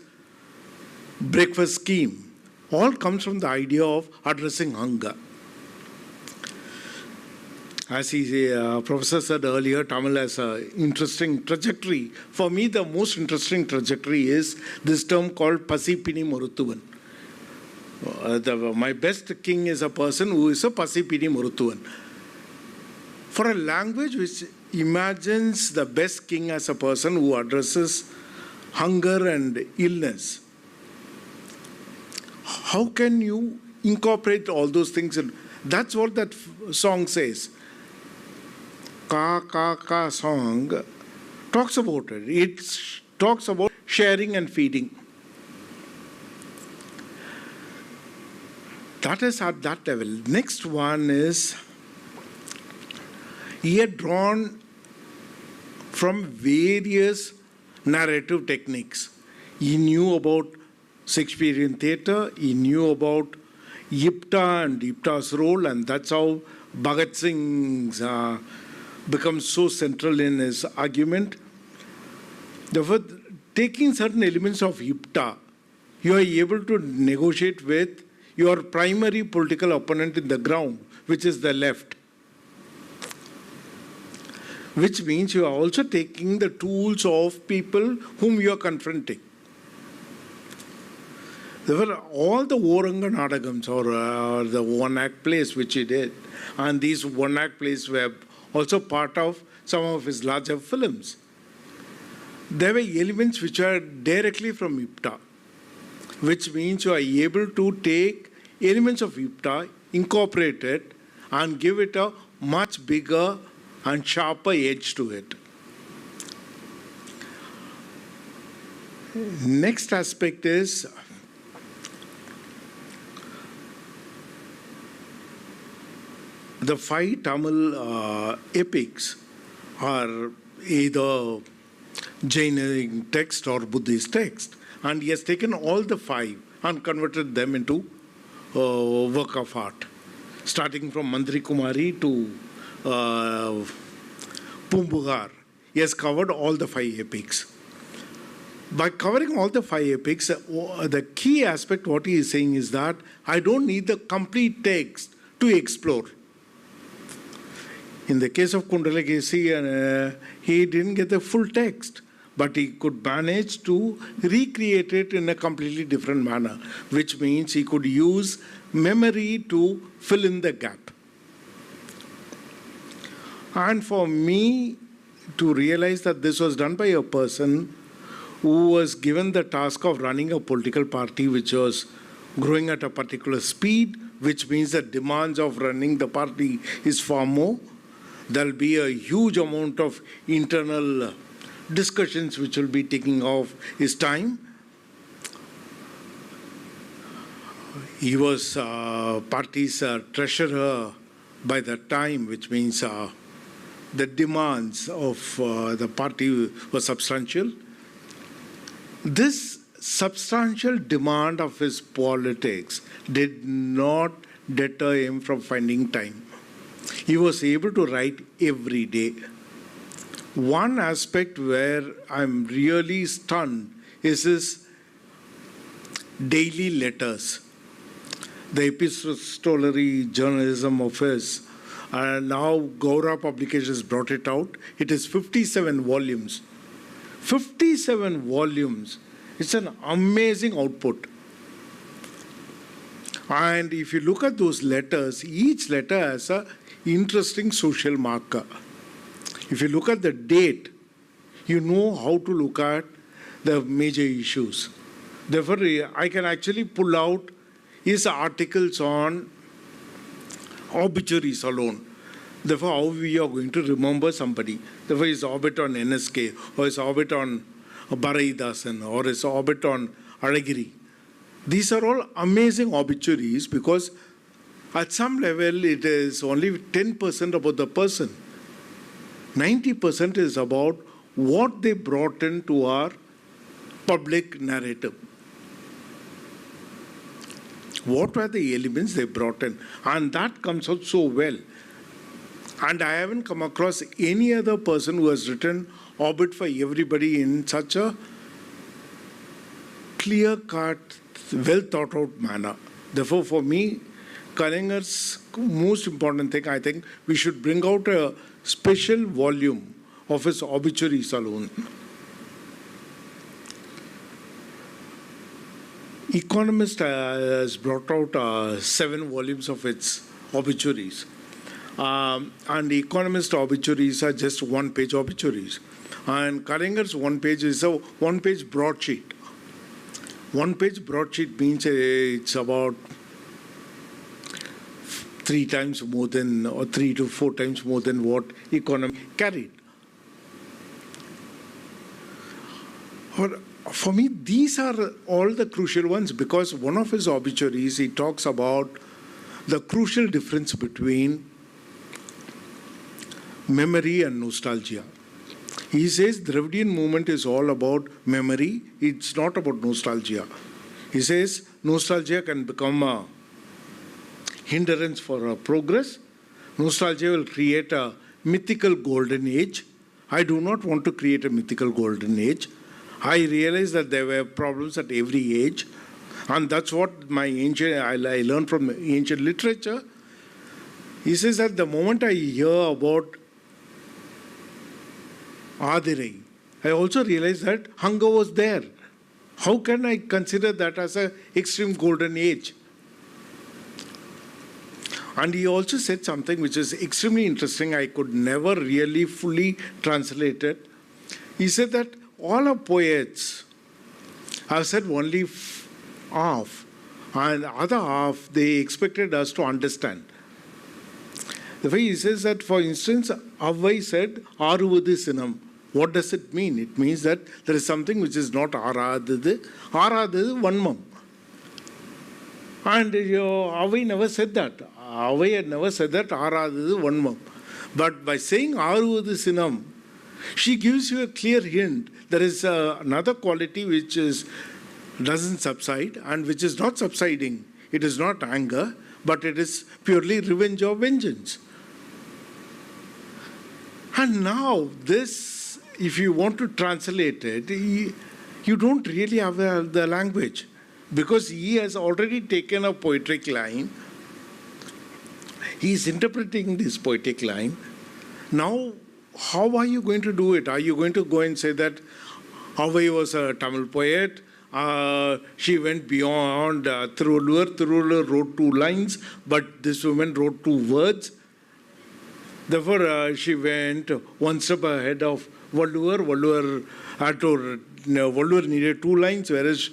breakfast scheme, all comes from the idea of addressing hunger. As Professor said earlier, Tamil has an interesting trajectory. For me, the most interesting trajectory is this term called Pasipini Moruthuvan. My best king is a person who is a Pasipini Moruthuvan. For a language which imagines the best king as a person who addresses hunger and illness, how can you incorporate all those things? That's what that song says. Ka Ka Ka song talks about it. It talks about sharing and feeding. That is at that level. Next one is, he had drawn from various narrative techniques. He knew about Shakespearean theatre, he knew about Yipta and Yipta's role, and that's how Bhagat Singh's becomes so central in his argument. Therefore, taking certain elements of Yipta, you are able to negotiate with your primary political opponent in the ground, which is the left. Which means you are also taking the tools of people whom you are confronting. There were all the Oranga Nadagams, or the one-act plays which he did, and these one-act plays were also part of some of his larger films. There were elements which are directly from Yipta, which means you are able to take elements of Yipta, incorporate it, and give it a much bigger and sharper edge to it. Next aspect is the 5 Tamil epics are either Jain text or Buddhist text, and he has taken all the 5 and converted them into work of art, starting from Mandri Kumari to Pumbugar. he has covered all the 5 epics. By covering all the 5 epics, the key aspect what he is saying is that I don't need the complete text to explore. In the case of Kundalakesi, he didn't get the full text, but he could manage to recreate it in a completely different manner, which means he could use memory to fill in the gap. And for me to realize that this was done by a person who was given the task of running a political party which was growing at a particular speed, which means the demands of running the party is far more. There'll be a huge amount of internal discussions which will be taking off his time. He was party's treasurer by that time, which means the demands of the party were substantial. This substantial demand of his politics did not deter him from finding time. He was able to write every day. One aspect where I'm really stunned is his daily letters. The epistolary journalism of his, and now Gaura Publications brought it out. It is 57 volumes. 57 volumes. It's an amazing output. And if you look at those letters, each letter has an interesting social marker. If you look at the date, you know how to look at the major issues. Therefore, I can actually pull out his articles on obituaries alone. Therefore, how we are going to remember somebody. Therefore, his obit on NSK, or his obit on Baraidasan, or his obit on Alagiri. These are all amazing obituaries because at some level it is only 10% about the person. 90% is about what they brought into our public narrative. What were the elements they brought in? And that comes out so well. And I haven't come across any other person who has written obit for everybody in such a clear-cut, well-thought-out manner. Therefore, for me, Kalinger's most important thing, I think, we should bring out a special volume of his obituaries alone. Economist has brought out 7 volumes of its obituaries. And the Economist obituaries are just one-page obituaries. And Kalinger's one page is a one-page broadsheet. One-page broadsheet means it's about 3 times more than, or 3 to 4 times more than what Economist carried. For me, these are all the crucial ones because one of his obituaries, he talks about the crucial difference between memory and nostalgia. He says Dravidian movement is all about memory, it's not about nostalgia. He says nostalgia can become a hindrance for progress. Nostalgia will create a mythical golden age. I do not want to create a mythical golden age. I realize that there were problems at every age, and that's what I learned from ancient literature. He says that the moment I hear about Adirai, I also realized that hunger was there. How can I consider that as an extreme golden age? And he also said something which is extremely interesting. I could never really fully translate it. He said that all our poets have said only half, and the other half they expected us to understand. The way he says that, for instance, Avvai said, Aruvadu Sinam. What does it mean? It means that there is something which is not Aradadu. Aradadu Vanmam. And Avvai never said that. Avvai had never said that Aradadu Vanmam. But by saying Aruvadu Sinam, she gives you a clear hint. There is another quality which doesn't subside and which is not subsiding. It is not anger, but it is purely revenge or vengeance. And now this if you want to translate it, you don't really have the language, because he has already taken a poetic line. He is interpreting this poetic line. Now, how are you going to do it? Are you going to go and say that Avai was a Tamil poet? She went beyond Thiruvallur wrote 2 lines, but this woman wrote 2 words. Therefore, she went one step ahead of Valluvar. Valluvar needed 2 lines, whereas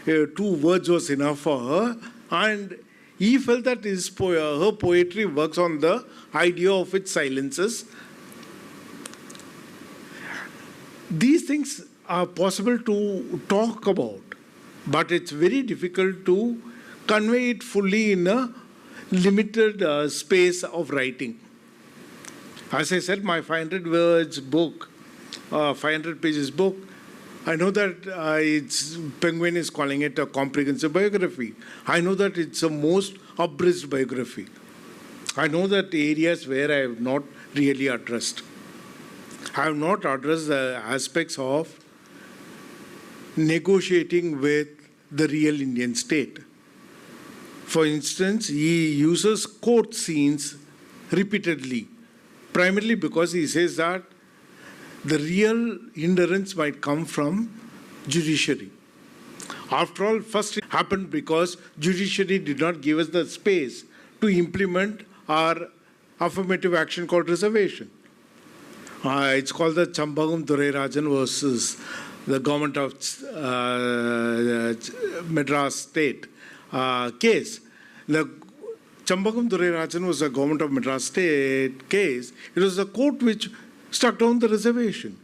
2 words was enough for her. And he felt that her poetry works on the idea of its silences. These things are possible to talk about, but it's very difficult to convey it fully in a limited space of writing. As I said, my 500 words book, 500 pages book, I know that Penguin is calling it a comprehensive biography. I know that it's a most abridged biography. I know that areas where I have not really addressed. I have not addressed the aspects of negotiating with the real Indian state. For instance, he uses court scenes repeatedly, primarily because he says that the real hindrance might come from judiciary. After all, first it happened because judiciary did not give us the space to implement our affirmative action called reservation. It's called the Chambagam Durarajan versus the government of Madras state case. The Chambagam Durarajan was a government of Madras state case. It was the court which struck down the reservation.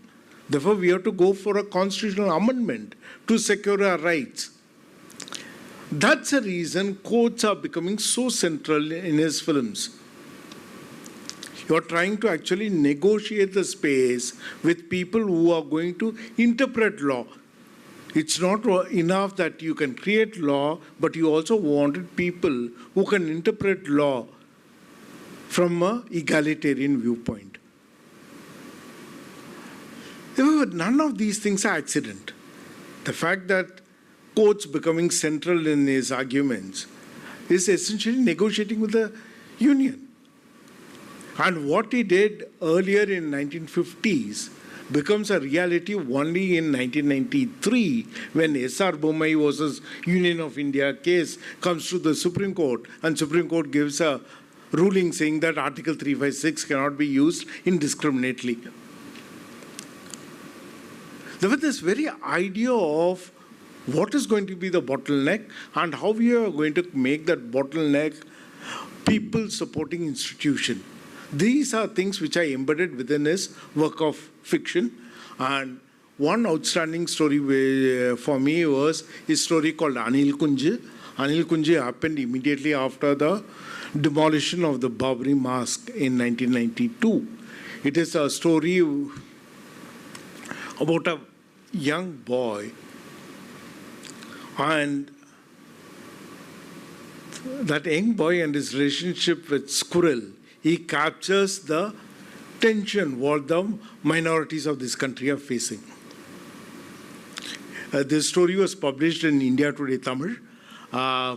Therefore, we have to go for a constitutional amendment to secure our rights. That's the reason courts are becoming so central in his films. You are trying to actually negotiate the space with people who are going to interpret law. It's not enough that you can create law, but you also wanted people who can interpret law from an egalitarian viewpoint. None of these things are accident. The fact that courts becoming central in his arguments is essentially negotiating with the union. And what he did earlier in 1950s becomes a reality only in 1993 when S.R. Bommai versus Union of India case comes to the Supreme Court, and Supreme Court gives a ruling saying that Article 356 cannot be used indiscriminately. Therefore, this very idea of what is going to be the bottleneck and how we are going to make that bottleneck people supporting institution. These are things which are embedded within his work of fiction. And one outstanding story for me was his story called Anil Kunj. Anil Kunj happened immediately after the demolition of the Babri Mosque in 1992. It is a story about a young boy, and that young boy and his relationship with squirrel. He captures the tension what the minorities of this country are facing. This story was published in India Today Tamil.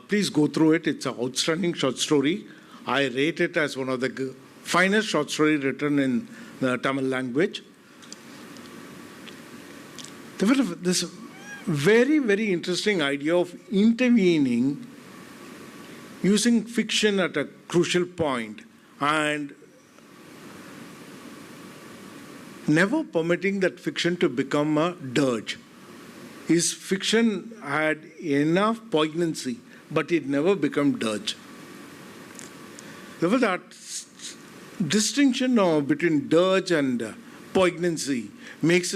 Please go through it. It's an outstanding short story. I rate it as one of the finest short stories written in the Tamil language. This very, very interesting idea of intervening using fiction at a crucial point and never permitting that fiction to become a dirge. His fiction had enough poignancy, but it never became dirge. Therefore, that distinction between dirge and poignancy makes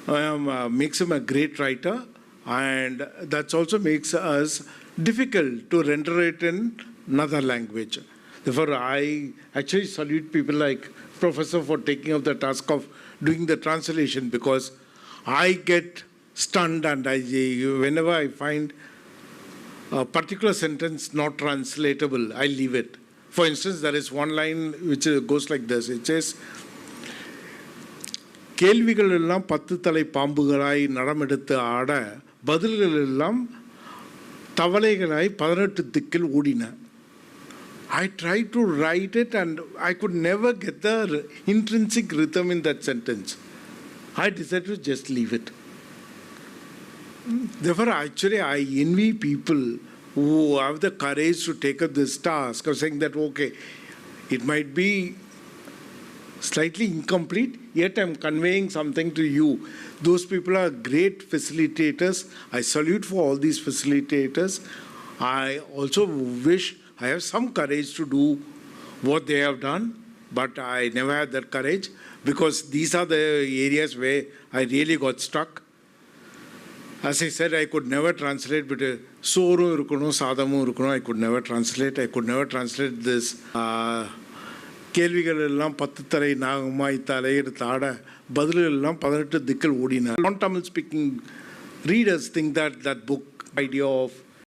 him a great writer, and that also makes us difficult to render it in another language. Therefore, I actually salute people like Professor for taking up the task of doing the translation, because I get stunned and whenever I find a particular sentence not translatable, I leave it. For instance, there is one line which goes like this. It says, கேள்விகள் எல்லாம் 10 தலை பாம்புகளாய் நடமெடுத்து ஆட பதில்கள் எல்லாம் தவளைகளாய் 18 திக்கில் ஓடின. I tried to write it and I could never get the intrinsic rhythm in that sentence. I decided to just leave it. Therefore, actually, I envy people who have the courage to take up this task of saying that, okay, it might be slightly incomplete, yet I'm conveying something to you. Those people are great facilitators. I salute for all these facilitators. I also wish I have some courage to do what they have done, but I never had that courage because these are the areas where I really got stuck. As I said, I could never translate, but soru irukuno, sadamu irukuno, I could never translate. I could never translate this. கேள்விகள் எல்லாம் 10 தலை நாகமாய் தலையெடுத்து ஆட பதில்கள் எல்லாம் 18 திக்கில் ஓடின. Non-Tamil speaking readers think that that book idea of